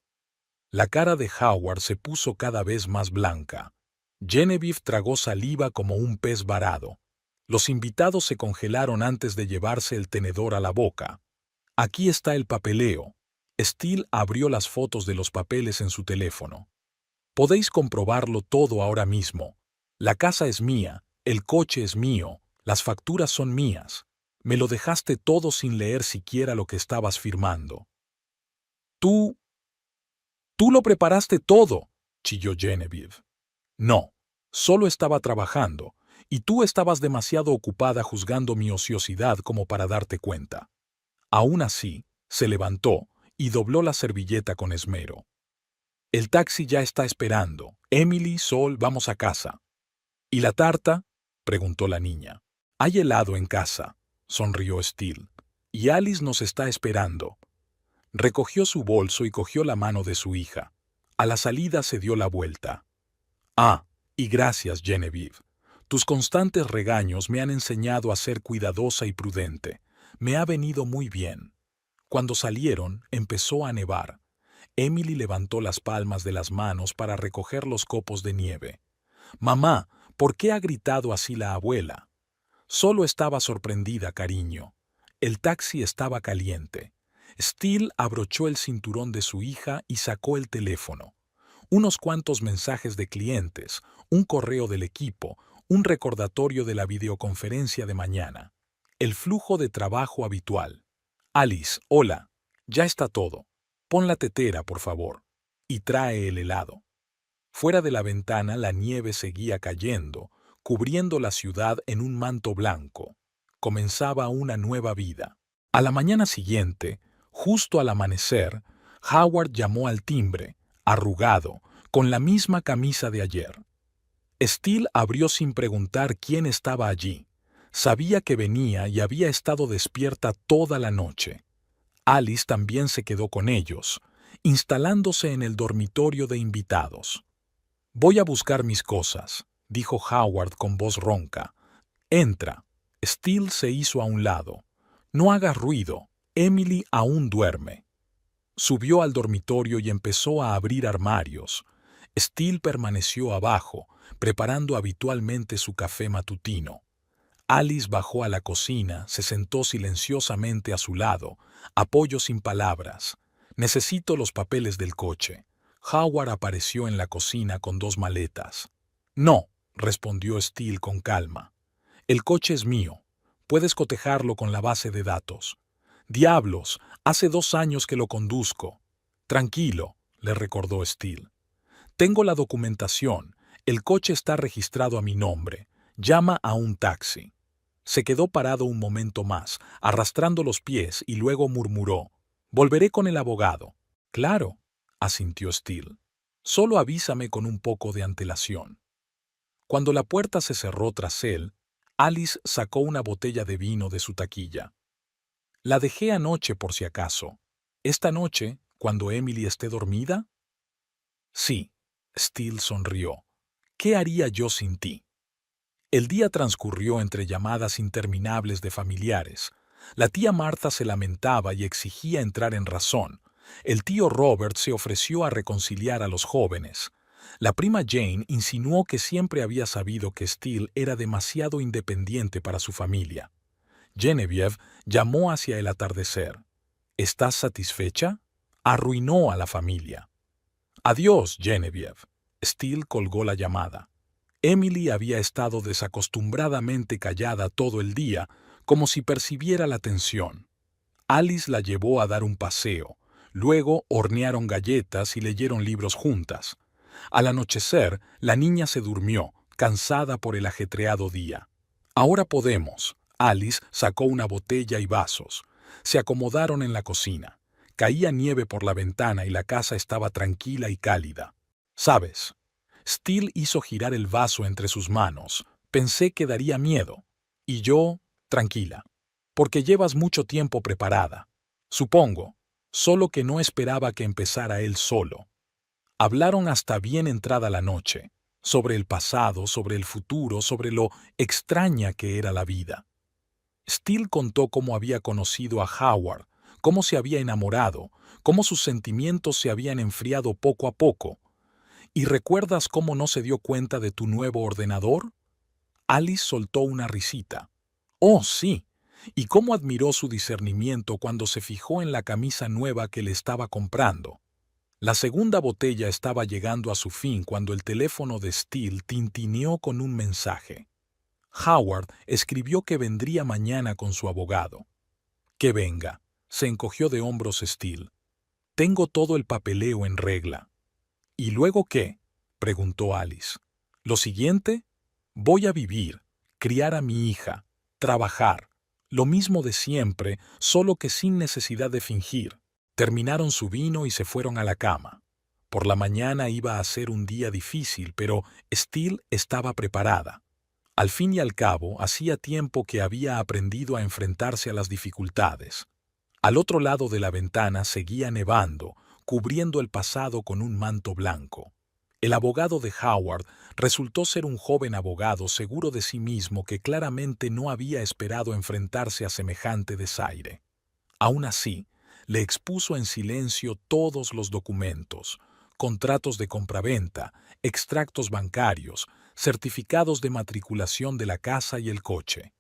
La cara de Howard se puso cada vez más blanca. Genevieve tragó saliva como un pez varado. Los invitados se congelaron antes de llevarse el tenedor a la boca. Aquí está el papeleo. Steele abrió las fotos de los papeles en su teléfono. Podéis comprobarlo todo ahora mismo. La casa es mía, el coche es mío, las facturas son mías. Me lo dejaste todo sin leer siquiera lo que estabas firmando. Tú lo preparaste todo, chilló Genevieve. No, solo estaba trabajando, y tú estabas demasiado ocupada juzgando mi ociosidad como para darte cuenta. Aún así, se levantó y dobló la servilleta con esmero. El taxi ya está esperando. Emily, Sol, vamos a casa. ¿Y la tarta? Preguntó la niña. Hay helado en casa, sonrió Steele. Y Alice nos está esperando. Recogió su bolso y cogió la mano de su hija. A la salida se dio la vuelta. Ah, y gracias, Genevieve. Tus constantes regaños me han enseñado a ser cuidadosa y prudente. Me ha venido muy bien. Cuando salieron, empezó a nevar. Emily levantó las palmas de las manos para recoger los copos de nieve. Mamá, ¿por qué ha gritado así la abuela? Solo estaba sorprendida, cariño. El taxi estaba caliente. Steele abrochó el cinturón de su hija y sacó el teléfono. Unos cuantos mensajes de clientes, un correo del equipo, un recordatorio de la videoconferencia de mañana. El flujo de trabajo habitual. Alice, hola. Ya está todo. Pon la tetera, por favor. Y trae el helado. Fuera de la ventana la nieve seguía cayendo, cubriendo la ciudad en un manto blanco. Comenzaba una nueva vida. A la mañana siguiente, justo al amanecer, Howard llamó al timbre, arrugado, con la misma camisa de ayer. Steele abrió sin preguntar quién estaba allí. Sabía que venía y había estado despierta toda la noche. Alice también se quedó con ellos, instalándose en el dormitorio de invitados. «Voy a buscar mis cosas», dijo Howard con voz ronca. «Entra». Steele se hizo a un lado. «No hagas ruido. Emily aún duerme». Subió al dormitorio y empezó a abrir armarios. Steele permaneció abajo, preparando habitualmente su café matutino. Alice bajó a la cocina, se sentó silenciosamente a su lado, apoyo sin palabras. «Necesito los papeles del coche». Howard apareció en la cocina con 2 maletas. «No», respondió Steele con calma. «El coche es mío. Puedes cotejarlo con la base de datos». «Diablos, hace 2 años que lo conduzco». «Tranquilo», le recordó Steele. «Tengo la documentación. El coche está registrado a mi nombre. Llama a un taxi». Se quedó parado un momento más, arrastrando los pies, y luego murmuró: «Volveré con el abogado». «Claro», asintió Steele. «Solo avísame con un poco de antelación». Cuando la puerta se cerró tras él, Alice sacó una botella de vino de su taquilla. «La dejé anoche por si acaso. ¿Esta noche, cuando Emily esté dormida?» «Sí», Steele sonrió. «¿Qué haría yo sin ti?» El día transcurrió entre llamadas interminables de familiares. La tía Martha se lamentaba y exigía entrar en razón. El tío Robert se ofreció a reconciliar a los jóvenes. La prima Jane insinuó que siempre había sabido que Steele era demasiado independiente para su familia. Genevieve llamó hacia el atardecer. «¿Estás satisfecha?» Arruinó a la familia. «Adiós, Genevieve». Steele colgó la llamada. Emily había estado desacostumbradamente callada todo el día, como si percibiera la tensión. Alice la llevó a dar un paseo. Luego hornearon galletas y leyeron libros juntas. Al anochecer, la niña se durmió, cansada por el ajetreado día. Ahora podemos. Alice sacó una botella y vasos. Se acomodaron en la cocina. Caía nieve por la ventana y la casa estaba tranquila y cálida. ¿Sabes? Steele hizo girar el vaso entre sus manos. Pensé que daría miedo. Y yo, tranquila. Porque llevas mucho tiempo preparada. Supongo. Solo que no esperaba que empezara él solo. Hablaron hasta bien entrada la noche. Sobre el pasado, sobre el futuro, sobre lo extraña que era la vida. Steele contó cómo había conocido a Howard, cómo se había enamorado, cómo sus sentimientos se habían enfriado poco a poco. ¿Y recuerdas cómo no se dio cuenta de tu nuevo ordenador? Alice soltó una risita. Oh, sí. ¿Y cómo admiró su discernimiento cuando se fijó en la camisa nueva que le estaba comprando? La segunda botella estaba llegando a su fin cuando el teléfono de Steele tintineó con un mensaje. Howard escribió que vendría mañana con su abogado. Que venga. Se encogió de hombros Steele. Tengo todo el papeleo en regla. ¿Y luego qué? Preguntó Alice. ¿Lo siguiente? Voy a vivir, criar a mi hija, trabajar. Lo mismo de siempre, solo que sin necesidad de fingir. Terminaron su vino y se fueron a la cama. Por la mañana iba a ser un día difícil, pero Steele estaba preparada. Al fin y al cabo, hacía tiempo que había aprendido a enfrentarse a las dificultades. Al otro lado de la ventana seguía nevando, cubriendo el pasado con un manto blanco. El abogado de Howard resultó ser un joven abogado seguro de sí mismo que claramente no había esperado enfrentarse a semejante desaire. Aún así, le expuso en silencio todos los documentos, contratos de compraventa, extractos bancarios, certificados de matriculación de la casa y el coche.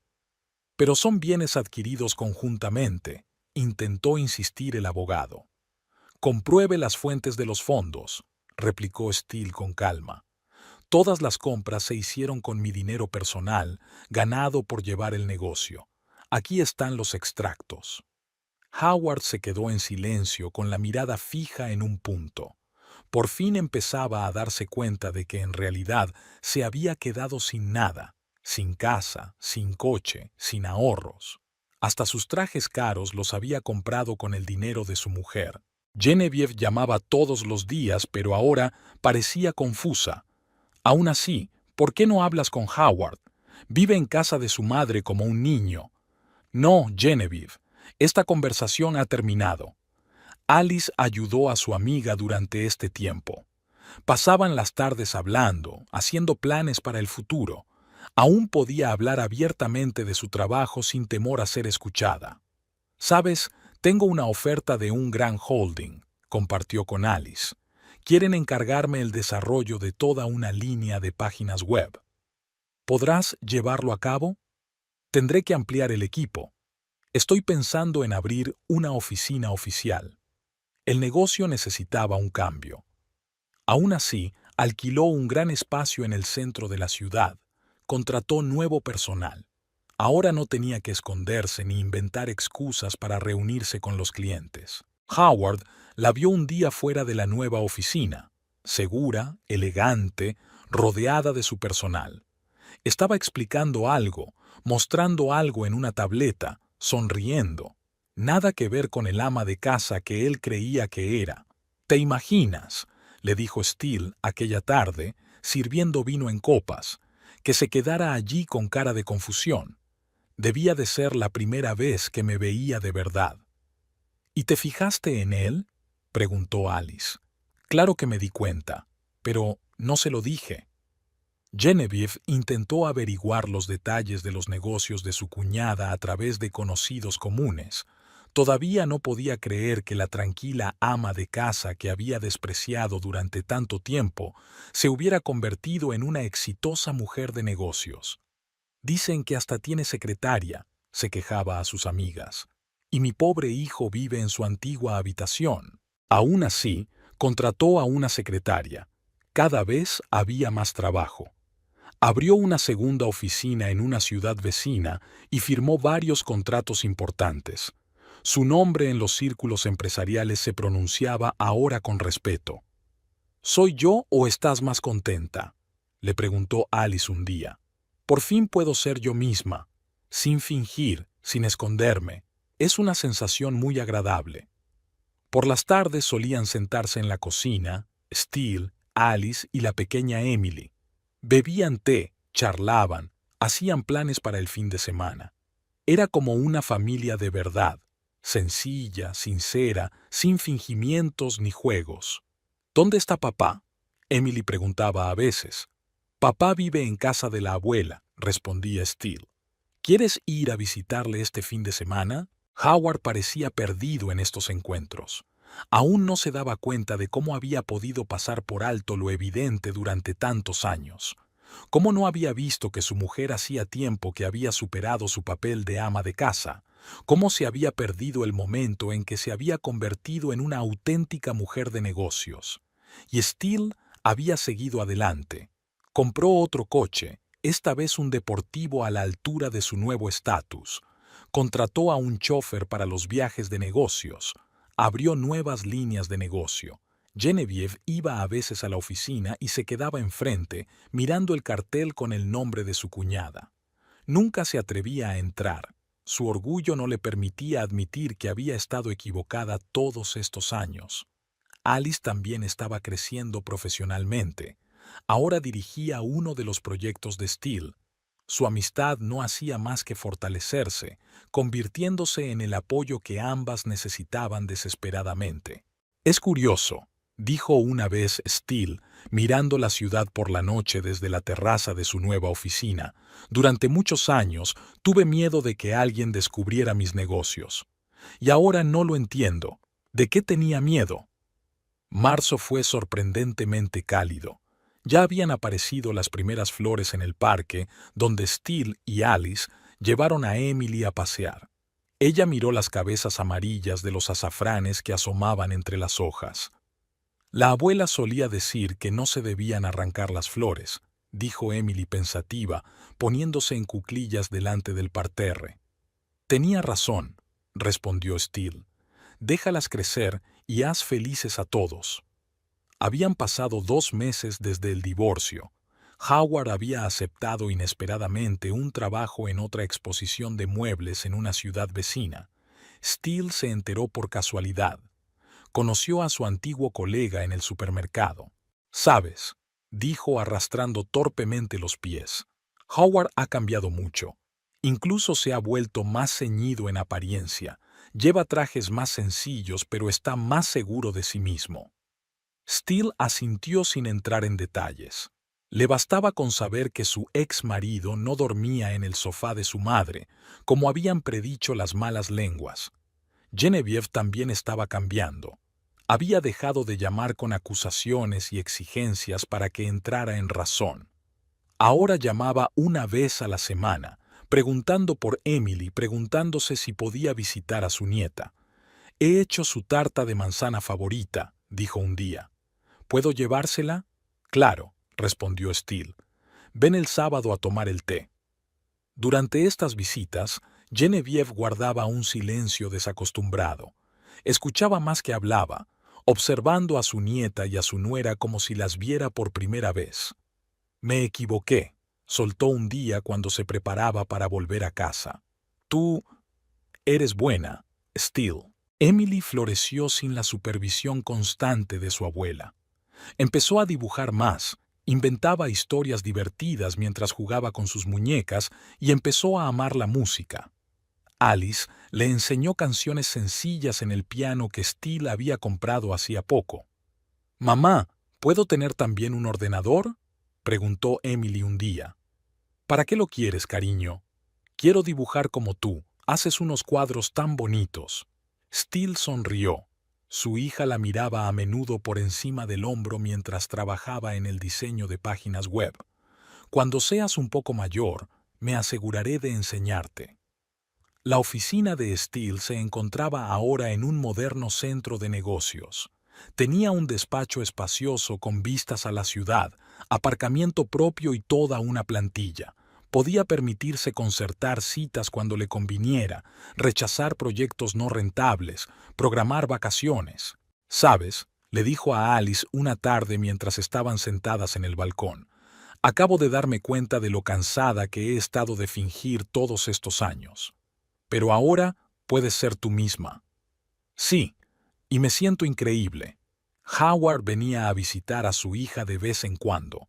Pero son bienes adquiridos conjuntamente, intentó insistir el abogado. Compruebe las fuentes de los fondos, replicó Steele con calma. Todas las compras se hicieron con mi dinero personal, ganado por llevar el negocio. Aquí están los extractos. Howard se quedó en silencio con la mirada fija en un punto. Por fin empezaba a darse cuenta de que en realidad se había quedado sin nada, sin casa, sin coche, sin ahorros. Hasta sus trajes caros los había comprado con el dinero de su mujer. Genevieve llamaba todos los días, pero ahora parecía confusa. Aún así, ¿por qué no hablas con Howard? Vive en casa de su madre como un niño. No, Genevieve, esta conversación ha terminado. Alice ayudó a su amiga durante este tiempo. Pasaban las tardes hablando, haciendo planes para el futuro. Aún podía hablar abiertamente de su trabajo sin temor a ser escuchada. «Sabes, tengo una oferta de un gran holding», compartió con Alice. «Quieren encargarme el desarrollo de toda una línea de páginas web. ¿Podrás llevarlo a cabo? Tendré que ampliar el equipo. Estoy pensando en abrir una oficina oficial. El negocio necesitaba un cambio. Aún así, alquiló un gran espacio en el centro de la ciudad. Contrató nuevo personal. Ahora no tenía que esconderse ni inventar excusas para reunirse con los clientes. Howard la vio un día fuera de la nueva oficina, segura, elegante, rodeada de su personal. Estaba explicando algo, mostrando algo en una tableta, sonriendo. Nada que ver con el ama de casa que él creía que era. «¿Te imaginas?», le dijo Steele aquella tarde, sirviendo vino en copas, que se quedara allí con cara de confusión. Debía de ser la primera vez que me veía de verdad. «¿Y te fijaste en él?», preguntó Alice. «Claro que me di cuenta, pero no se lo dije». Genevieve intentó averiguar los detalles de los negocios de su cuñada a través de conocidos comunes. Todavía no podía creer que la tranquila ama de casa que había despreciado durante tanto tiempo se hubiera convertido en una exitosa mujer de negocios. «Dicen que hasta tiene secretaria», se quejaba a sus amigas, «y mi pobre hijo vive en su antigua habitación». Aún así, contrató a una secretaria. Cada vez había más trabajo. Abrió una segunda oficina en una ciudad vecina y firmó varios contratos importantes. Su nombre en los círculos empresariales se pronunciaba ahora con respeto. ¿Soy yo o estás más contenta?, le preguntó Alice un día. Por fin puedo ser yo misma, sin fingir, sin esconderme. Es una sensación muy agradable. Por las tardes solían sentarse en la cocina, Steele, Alice y la pequeña Emily. Bebían té, charlaban, hacían planes para el fin de semana. Era como una familia de verdad, sencilla, sincera, sin fingimientos ni juegos. ¿Dónde está papá?, Emily preguntaba a veces. Papá vive en casa de la abuela, respondía Steele. ¿Quieres ir a visitarle este fin de semana? Howard parecía perdido en estos encuentros. Aún no se daba cuenta de cómo había podido pasar por alto lo evidente durante tantos años. Cómo no había visto que su mujer hacía tiempo que había superado su papel de ama de casa. Cómo se había perdido el momento en que se había convertido en una auténtica mujer de negocios. Y Steele había seguido adelante. Compró otro coche, esta vez un deportivo a la altura de su nuevo estatus. Contrató a un chofer para los viajes de negocios. Abrió nuevas líneas de negocio. Genevieve iba a veces a la oficina y se quedaba enfrente, mirando el cartel con el nombre de su cuñada. Nunca se atrevía a entrar. Su orgullo no le permitía admitir que había estado equivocada todos estos años. Alice también estaba creciendo profesionalmente. Ahora dirigía uno de los proyectos de Steele. Su amistad no hacía más que fortalecerse, convirtiéndose en el apoyo que ambas necesitaban desesperadamente. «Es curioso», dijo una vez Steele, mirando la ciudad por la noche desde la terraza de su nueva oficina. «Durante muchos años tuve miedo de que alguien descubriera mis negocios. Y ahora no lo entiendo. ¿De qué tenía miedo?». Marzo fue sorprendentemente cálido. Ya habían aparecido las primeras flores en el parque, donde Steele y Alice llevaron a Emily a pasear. Ella miró las cabezas amarillas de los azafranes que asomaban entre las hojas. «La abuela solía decir que no se debían arrancar las flores», dijo Emily pensativa, poniéndose en cuclillas delante del parterre. «Tenía razón», respondió Steele. «Déjalas crecer y haz felices a todos». Habían pasado 2 meses desde el divorcio. Howard había aceptado inesperadamente un trabajo en otra exposición de muebles en una ciudad vecina. Steele se enteró por casualidad. Conoció a su antiguo colega en el supermercado. «¿Sabes?», dijo arrastrando torpemente los pies. «Howard ha cambiado mucho. Incluso se ha vuelto más ceñido en apariencia. Lleva trajes más sencillos, pero está más seguro de sí mismo». Steele asintió sin entrar en detalles. Le bastaba con saber que su ex marido no dormía en el sofá de su madre, como habían predicho las malas lenguas. Genevieve también estaba cambiando. Había dejado de llamar con acusaciones y exigencias para que entrara en razón. Ahora llamaba una vez a la semana, preguntando por Emily, preguntándose si podía visitar a su nieta. «He hecho su tarta de manzana favorita», dijo un día. «¿Puedo llevársela?». «Claro», respondió Steele. «Ven el sábado a tomar el té». Durante estas visitas, Genevieve guardaba un silencio desacostumbrado. Escuchaba más que hablaba, observando a su nieta y a su nuera como si las viera por primera vez. «Me equivoqué», soltó un día cuando se preparaba para volver a casa. «Tú eres buena, Steele». Emily floreció sin la supervisión constante de su abuela. Empezó a dibujar más, inventaba historias divertidas mientras jugaba con sus muñecas y empezó a amar la música. Alice le enseñó canciones sencillas en el piano que Steele había comprado hacía poco. «Mamá, ¿puedo tener también un ordenador?», preguntó Emily un día. «¿Para qué lo quieres, cariño?». «Quiero dibujar como tú, haces unos cuadros tan bonitos». Steele sonrió. Su hija la miraba a menudo por encima del hombro mientras trabajaba en el diseño de páginas web. «Cuando seas un poco mayor, me aseguraré de enseñarte». La oficina de Steele se encontraba ahora en un moderno centro de negocios. Tenía un despacho espacioso con vistas a la ciudad, aparcamiento propio y toda una plantilla. Podía permitirse concertar citas cuando le conviniera, rechazar proyectos no rentables, programar vacaciones. ¿Sabes?, le dijo a Alice una tarde mientras estaban sentadas en el balcón. Acabo de darme cuenta de lo cansada que he estado de fingir todos estos años. Pero ahora puedes ser tú misma. Sí, y me siento increíble. Howard venía a visitar a su hija de vez en cuando.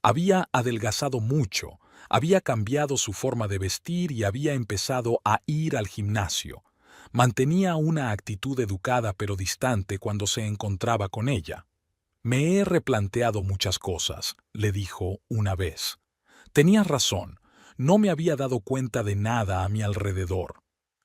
Había adelgazado mucho, había cambiado su forma de vestir y había empezado a ir al gimnasio. Mantenía una actitud educada pero distante cuando se encontraba con ella. Me he replanteado muchas cosas, le dijo una vez. Tenías razón, no me había dado cuenta de nada a mi alrededor.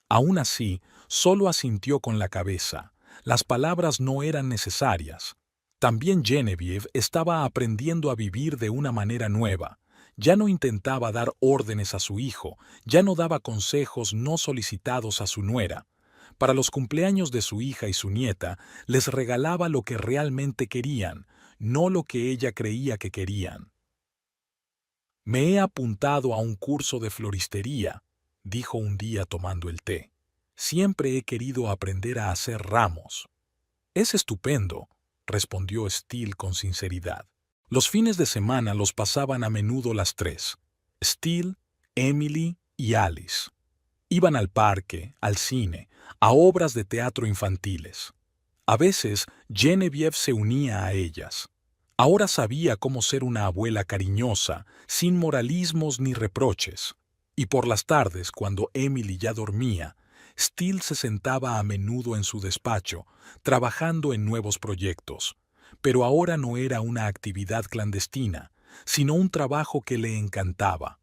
Aún así, solo asintió con la cabeza. Las palabras no eran necesarias. También Genevieve estaba aprendiendo a vivir de una manera nueva. Ya no intentaba dar órdenes a su hijo, ya no daba consejos no solicitados a su nuera. Para los cumpleaños de su hija y su nieta, les regalaba lo que realmente querían, no lo que ella creía que querían. Me he apuntado a un curso de floristería, dijo un día tomando el té. Siempre he querido aprender a hacer ramos. Es estupendo, respondió Steele con sinceridad. Los fines de semana los pasaban a menudo las tres, Steele, Emily y Alice. Iban al parque, al cine, a obras de teatro infantiles. A veces Genevieve se unía a ellas. Ahora sabía cómo ser una abuela cariñosa, sin moralismos ni reproches. Y por las tardes, cuando Emily ya dormía, Steele se sentaba a menudo en su despacho, trabajando en nuevos proyectos. Pero ahora no era una actividad clandestina, sino un trabajo que le encantaba.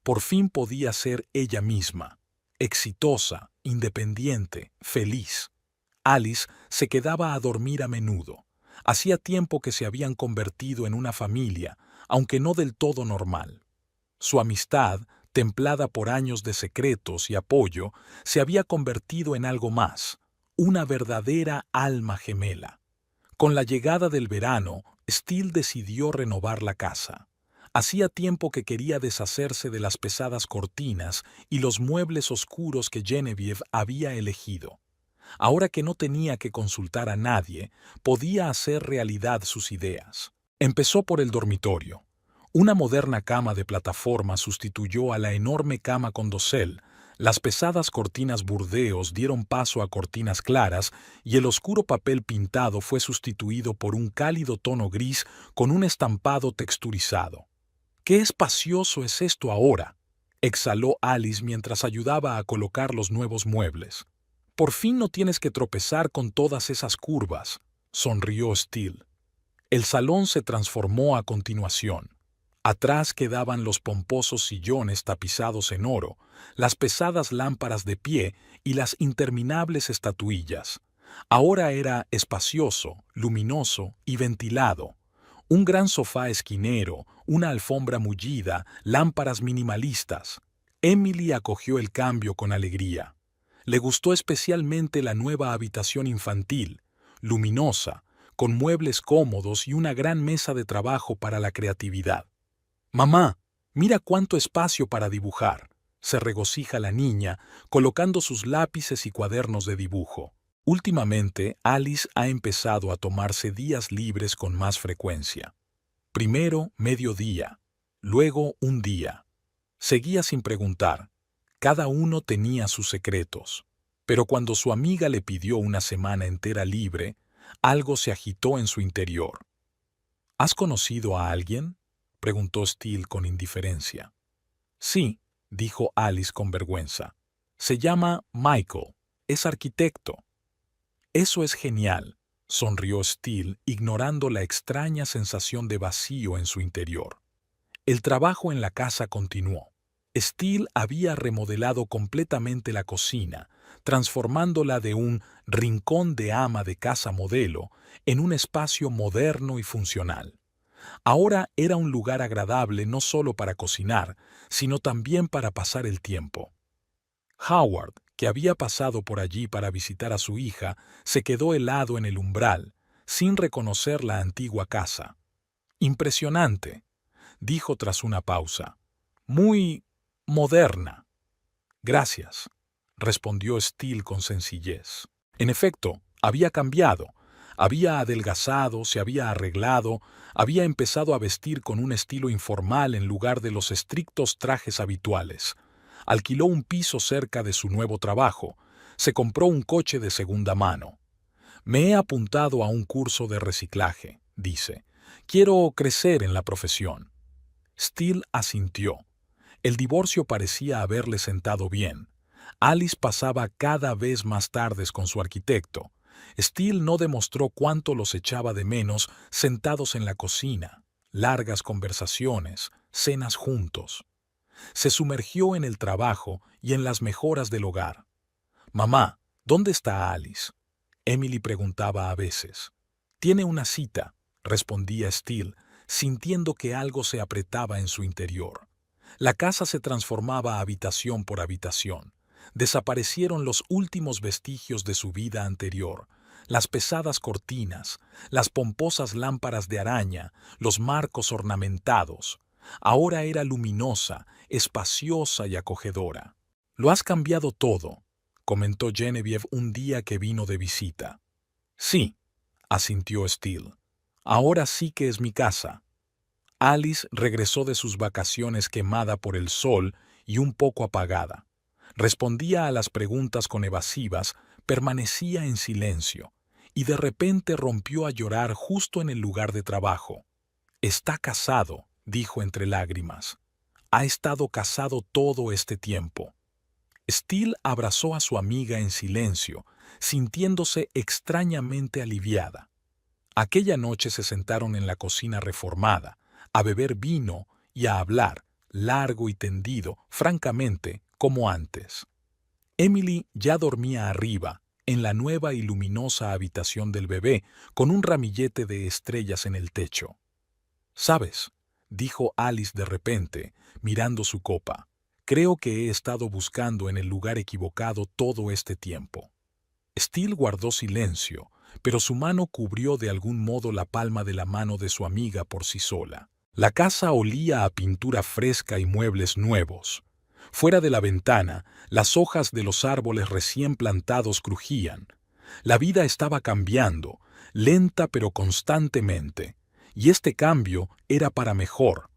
Por fin podía ser ella misma, exitosa, independiente, feliz. Alice se quedaba a dormir a menudo. Hacía tiempo que se habían convertido en una familia, aunque no del todo normal. Su amistad, templada por años de secretos y apoyo, se había convertido en algo más, una verdadera alma gemela. Con la llegada del verano, Steele decidió renovar la casa. Hacía tiempo que quería deshacerse de las pesadas cortinas y los muebles oscuros que Genevieve había elegido. Ahora que no tenía que consultar a nadie, podía hacer realidad sus ideas. Empezó por el dormitorio. Una moderna cama de plataforma sustituyó a la enorme cama con dosel, las pesadas cortinas burdeos dieron paso a cortinas claras y el oscuro papel pintado fue sustituido por un cálido tono gris con un estampado texturizado. ¡Qué espacioso es esto ahora!, exhaló Alice mientras ayudaba a colocar los nuevos muebles. Por fin no tienes que tropezar con todas esas curvas, sonrió Steele. El salón se transformó a continuación. Atrás quedaban los pomposos sillones tapizados en oro, las pesadas lámparas de pie y las interminables estatuillas. Ahora era espacioso, luminoso y ventilado. Un gran sofá esquinero, una alfombra mullida, lámparas minimalistas. Emily acogió el cambio con alegría. Le gustó especialmente la nueva habitación infantil, luminosa, con muebles cómodos y una gran mesa de trabajo para la creatividad. «Mamá, mira cuánto espacio para dibujar», se regocija la niña, colocando sus lápices y cuadernos de dibujo. Últimamente, Alice ha empezado a tomarse días libres con más frecuencia. Primero, mediodía, luego un día. Seguía sin preguntar. Cada uno tenía sus secretos. Pero cuando su amiga le pidió una semana entera libre, algo se agitó en su interior. «¿Has conocido a alguien?», preguntó Steele con indiferencia. «Sí», dijo Alice con vergüenza. «Se llama Michael. Es arquitecto». «Eso es genial», sonrió Steele, ignorando la extraña sensación de vacío en su interior. El trabajo en la casa continuó. Steele había remodelado completamente la cocina, transformándola de un rincón de ama de casa modelo en un espacio moderno y funcional. Ahora era un lugar agradable no solo para cocinar, sino también para pasar el tiempo. Howard, que había pasado por allí para visitar a su hija, se quedó helado en el umbral. sin reconocer la antigua casa. «Impresionante», dijo tras una pausa. «Muy moderna». «Gracias», respondió Steele con sencillez. En efecto, había cambiado. Había adelgazado, se había arreglado, había empezado a vestir con un estilo informal en lugar de los estrictos trajes habituales. Alquiló un piso cerca de su nuevo trabajo. Se compró un coche de segunda mano. «Me he apuntado a un curso de reciclaje», dice. «Quiero crecer en la profesión». Steele asintió. El divorcio parecía haberle sentado bien. Alice pasaba cada vez más tardes con su arquitecto. Steele no demostró cuánto los echaba de menos sentados en la cocina, largas conversaciones, cenas juntos. Se sumergió en el trabajo y en las mejoras del hogar. «Mamá, ¿dónde está Alice?», Emily preguntaba a veces. «Tiene una cita», respondía Steele, sintiendo que algo se apretaba en su interior. La casa se transformaba habitación por habitación. Desaparecieron los últimos vestigios de su vida anterior, las pesadas cortinas, las pomposas lámparas de araña, los marcos ornamentados. Ahora era luminosa, espaciosa y acogedora. «Lo has cambiado todo», comentó Genevieve un día que vino de visita. «Sí», asintió Steele. «Ahora sí que es mi casa». Alice regresó de sus vacaciones quemada por el sol y un poco apagada. Respondía a las preguntas con evasivas, permanecía en silencio, y de repente rompió a llorar justo en el lugar de trabajo. «Está casado», dijo entre lágrimas. «Ha estado casado todo este tiempo». Steele abrazó a su amiga en silencio, sintiéndose extrañamente aliviada. Aquella noche se sentaron en la cocina reformada, a beber vino y a hablar, largo y tendido, francamente, como antes. Emily ya dormía arriba, en la nueva y luminosa habitación del bebé, con un ramillete de estrellas en el techo. «¿Sabes?», dijo Alice de repente, mirando su copa. «Creo que he estado buscando en el lugar equivocado todo este tiempo». Steele guardó silencio, pero su mano cubrió de algún modo la palma de la mano de su amiga por sí sola. La casa olía a pintura fresca y muebles nuevos. Fuera de la ventana, las hojas de los árboles recién plantados crujían. La vida estaba cambiando, lenta pero constantemente, y este cambio era para mejor.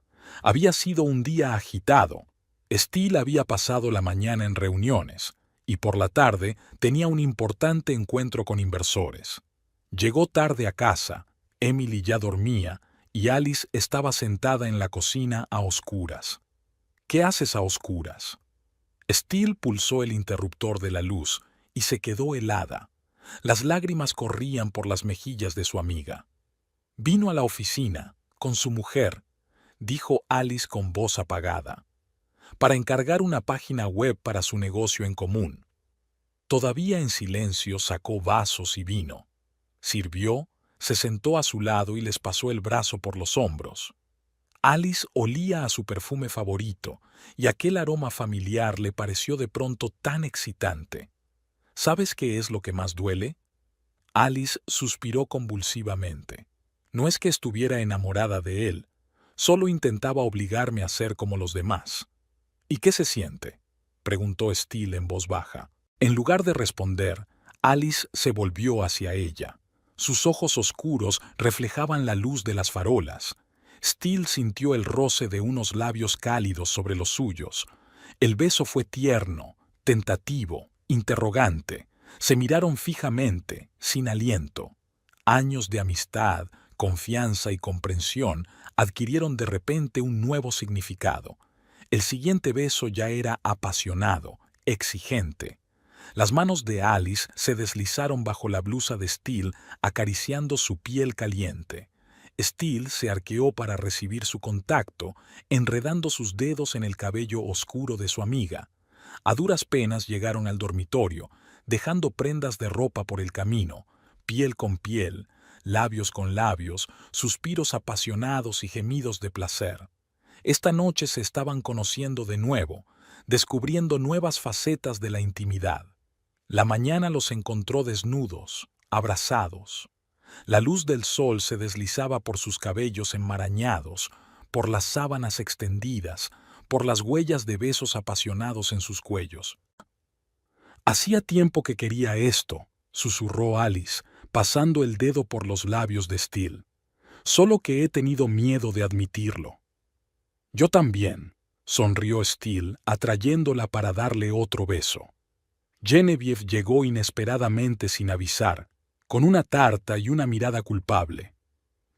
Había sido un día agitado. Steele había pasado la mañana en reuniones, y por la tarde tenía un importante encuentro con inversores. Llegó tarde a casa, Emily ya dormía, y Alice estaba sentada en la cocina a oscuras. «¿Qué haces a oscuras?». Steele pulsó el interruptor de la luz y se quedó helada. Las lágrimas corrían por las mejillas de su amiga. «Vino a la oficina, con su mujer», dijo Alice con voz apagada, «para encargar una página web para su negocio en común». Todavía en silencio sacó vasos y vino. Sirvió, se sentó a su lado y les pasó el brazo por los hombros. Alice olía a su perfume favorito y aquel aroma familiar le pareció de pronto tan excitante. «¿Sabes qué es lo que más duele?». Alice suspiró convulsivamente. No es que estuviera enamorada de él, solo intentaba obligarme a ser como los demás. «¿Y qué se siente?», preguntó Steele en voz baja. En lugar de responder, Alice se volvió hacia ella. Sus ojos oscuros reflejaban la luz de las farolas. Steele sintió el roce de unos labios cálidos sobre los suyos. El beso fue tierno, tentativo, interrogante. Se miraron fijamente, sin aliento. Años de amistad, confianza y comprensión adquirieron de repente un nuevo significado. El siguiente beso ya era apasionado, exigente. Las manos de Alice se deslizaron bajo la blusa de Steele, acariciando su piel caliente. Steele se arqueó para recibir su contacto, enredando sus dedos en el cabello oscuro de su amiga. A duras penas llegaron al dormitorio, dejando prendas de ropa por el camino, piel con piel, labios con labios, suspiros apasionados y gemidos de placer. Esta noche se estaban conociendo de nuevo, descubriendo nuevas facetas de la intimidad. La mañana los encontró desnudos, abrazados. La luz del sol se deslizaba por sus cabellos enmarañados, por las sábanas extendidas, por las huellas de besos apasionados en sus cuellos. Hacía tiempo que quería esto, susurró Alice, pasando el dedo por los labios de Steele. Solo que he tenido miedo de admitirlo. Yo también, sonrió Steele, atrayéndola para darle otro beso. Genevieve llegó inesperadamente sin avisar, con una tarta y una mirada culpable.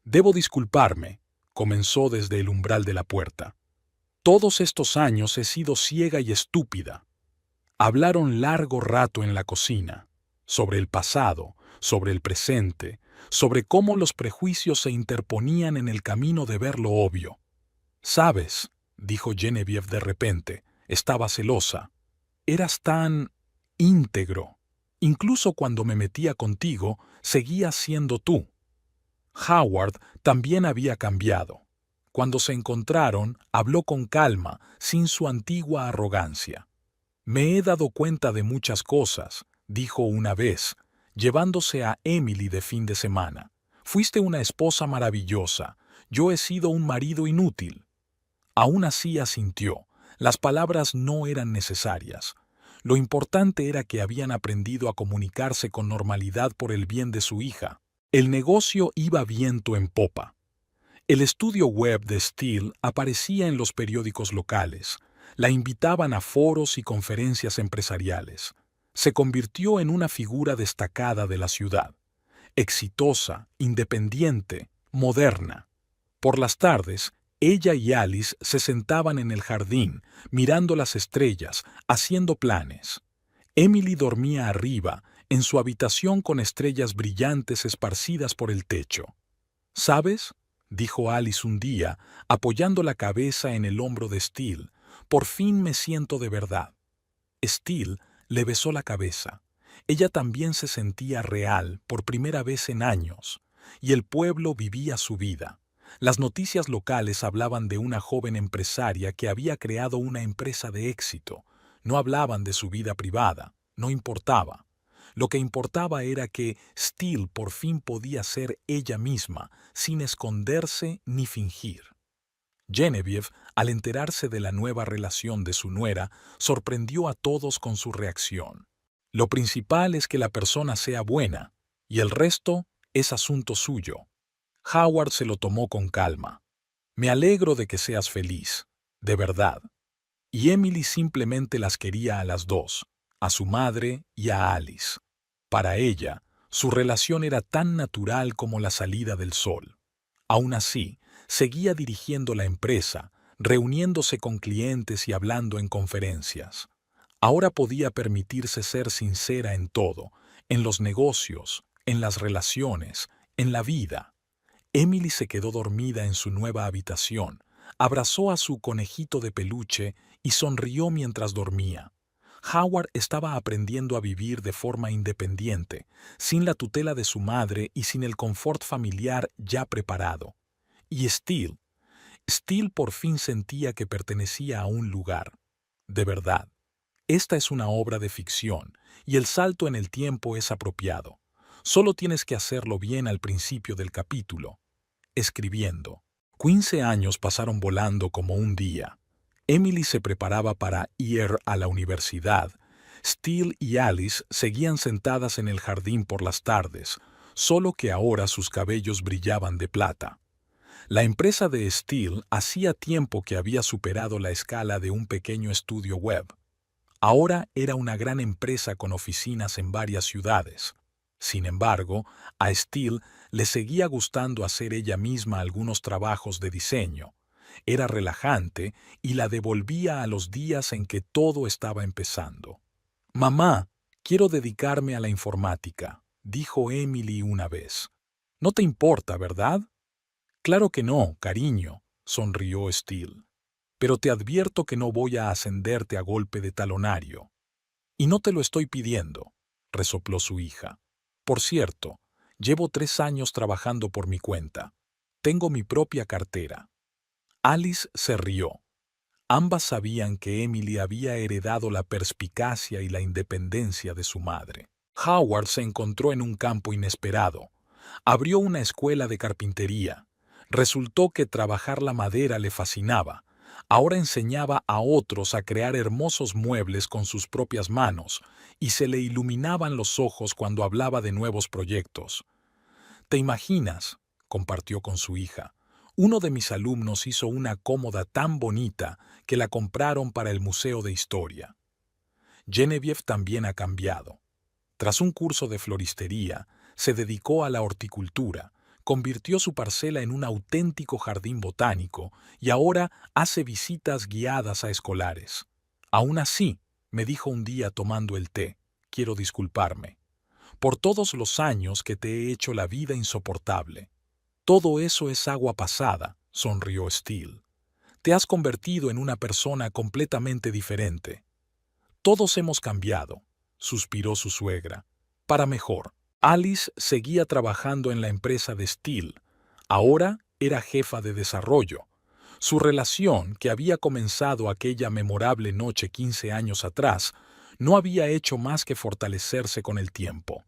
Debo disculparme, comenzó desde el umbral de la puerta. Todos estos años he sido ciega y estúpida. Hablaron largo rato en la cocina, sobre el pasado, sobre el presente, sobre cómo los prejuicios se interponían en el camino de ver lo obvio. «¿Sabes?», dijo Genevieve de repente, estaba celosa. «Eras tan íntegro. Incluso cuando me metía contigo, seguías siendo tú». Howard también había cambiado. Cuando se encontraron, habló con calma, sin su antigua arrogancia. «Me he dado cuenta de muchas cosas», dijo una vez, llevándose a Emily de fin de semana. «Fuiste una esposa maravillosa. Yo he sido un marido inútil». Aún así asintió. Las palabras no eran necesarias. Lo importante era que habían aprendido a comunicarse con normalidad por el bien de su hija. El negocio iba viento en popa. El estudio web de Steele aparecía en los periódicos locales. La invitaban a foros y conferencias empresariales. Se convirtió en una figura destacada de la ciudad. Exitosa, independiente, moderna. Por las tardes, ella y Alice se sentaban en el jardín, mirando las estrellas, haciendo planes. Emily dormía arriba, en su habitación con estrellas brillantes esparcidas por el techo. «¿Sabes?», dijo Alice un día, apoyando la cabeza en el hombro de Steele, «por fin me siento de verdad». Steele le besó la cabeza. Ella también se sentía real por primera vez en años, y el pueblo vivía su vida. Las noticias locales hablaban de una joven empresaria que había creado una empresa de éxito. No hablaban de su vida privada, no importaba. Lo que importaba era que Steele por fin podía ser ella misma, sin esconderse ni fingir. Genevieve, al enterarse de la nueva relación de su nuera, sorprendió a todos con su reacción. Lo principal es que la persona sea buena, y el resto es asunto suyo. Howard se lo tomó con calma. «Me alegro de que seas feliz, de verdad». Y Emily simplemente las quería a las dos, a su madre y a Alice. Para ella, su relación era tan natural como la salida del sol. Aún así, seguía dirigiendo la empresa, reuniéndose con clientes y hablando en conferencias. Ahora podía permitirse ser sincera en todo, en los negocios, en las relaciones, en la vida. Emily se quedó dormida en su nueva habitación, abrazó a su conejito de peluche y sonrió mientras dormía. Howard estaba aprendiendo a vivir de forma independiente, sin la tutela de su madre y sin el confort familiar ya preparado. Y Steele por fin sentía que pertenecía a un lugar. De verdad, esta es una obra de ficción, y el salto en el tiempo es apropiado. Solo tienes que hacerlo bien al principio del capítulo. Escribiendo. 15 años pasaron volando como un día. Emily se preparaba para ir a la universidad. Steele y Alice seguían sentadas en el jardín por las tardes, solo que ahora sus cabellos brillaban de plata. La empresa de Steele hacía tiempo que había superado la escala de un pequeño estudio web. Ahora era una gran empresa con oficinas en varias ciudades. Sin embargo, a Steele le seguía gustando hacer ella misma algunos trabajos de diseño. Era relajante y la devolvía a los días en que todo estaba empezando. «Mamá, quiero dedicarme a la informática», dijo Emily una vez. «No te importa, ¿verdad?». «Claro que no, cariño», sonrió Steele. «Pero te advierto que no voy a ascenderte a golpe de talonario». «Y no te lo estoy pidiendo», resopló su hija. «Por cierto, llevo 3 años trabajando por mi cuenta. Tengo mi propia cartera». Alice se rió. Ambas sabían que Emily había heredado la perspicacia y la independencia de su madre. Howard se encontró en un campo inesperado. Abrió una escuela de carpintería. Resultó que trabajar la madera le fascinaba. Ahora enseñaba a otros a crear hermosos muebles con sus propias manos, y se le iluminaban los ojos cuando hablaba de nuevos proyectos. ¿Te imaginas?, compartió con su hija. Uno de mis alumnos hizo una cómoda tan bonita que la compraron para el Museo de Historia. Genevieve también ha cambiado. Tras un curso de floristería, se dedicó a la horticultura, convirtió su parcela en un auténtico jardín botánico y ahora hace visitas guiadas a escolares. Aún así, me dijo un día tomando el té, quiero disculparme por todos los años que te he hecho la vida insoportable. Todo eso es agua pasada, sonrió Steele. Te has convertido en una persona completamente diferente. Todos hemos cambiado, suspiró su suegra. Para mejor. Alice seguía trabajando en la empresa de Steele. Ahora era jefa de desarrollo. Su relación, que había comenzado aquella memorable noche 15 años atrás, no había hecho más que fortalecerse con el tiempo.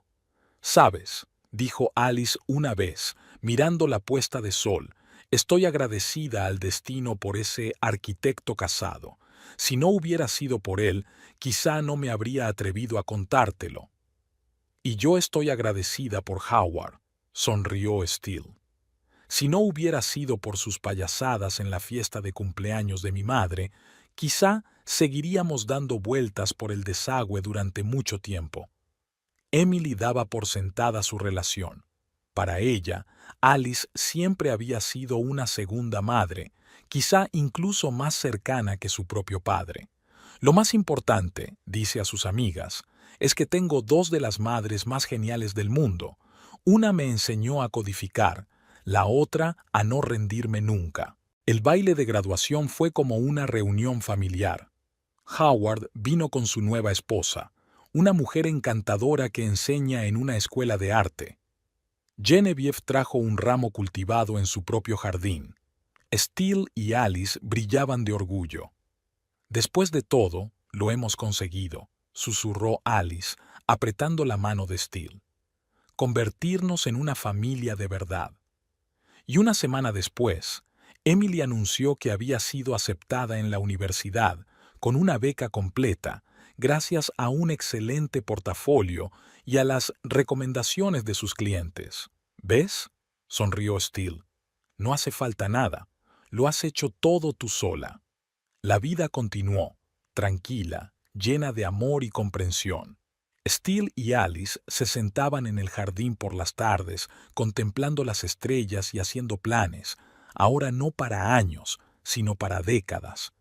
«Sabes», dijo Alice una vez, mirando la puesta de sol, «estoy agradecida al destino por ese arquitecto casado. Si no hubiera sido por él, quizá no me habría atrevido a contártelo». «Y yo estoy agradecida por Howard», sonrió Steele. «Si no hubiera sido por sus payasadas en la fiesta de cumpleaños de mi madre, quizá seguiríamos dando vueltas por el desagüe durante mucho tiempo». Emily daba por sentada su relación. Para ella, Alice siempre había sido una segunda madre, quizá incluso más cercana que su propio padre. «Lo más importante», dice a sus amigas, «es que tengo dos de las madres más geniales del mundo. Una me enseñó a codificar, la otra a no rendirme nunca». El baile de graduación fue como una reunión familiar. Howard vino con su nueva esposa, una mujer encantadora que enseña en una escuela de arte. Genevieve trajo un ramo cultivado en su propio jardín. Steele y Alice brillaban de orgullo. «Después de todo, lo hemos conseguido», susurró Alice, apretando la mano de Steele. «Convertirnos en una familia de verdad». Y una semana después, Emily anunció que había sido aceptada en la universidad con una beca completa, gracias a un excelente portafolio y a las recomendaciones de sus clientes. «¿Ves?», sonrió Steele. «No hace falta nada. Lo has hecho todo tú sola». La vida continuó, tranquila, llena de amor y comprensión. Steele y Alice se sentaban en el jardín por las tardes, contemplando las estrellas y haciendo planes, ahora no para años, sino para décadas.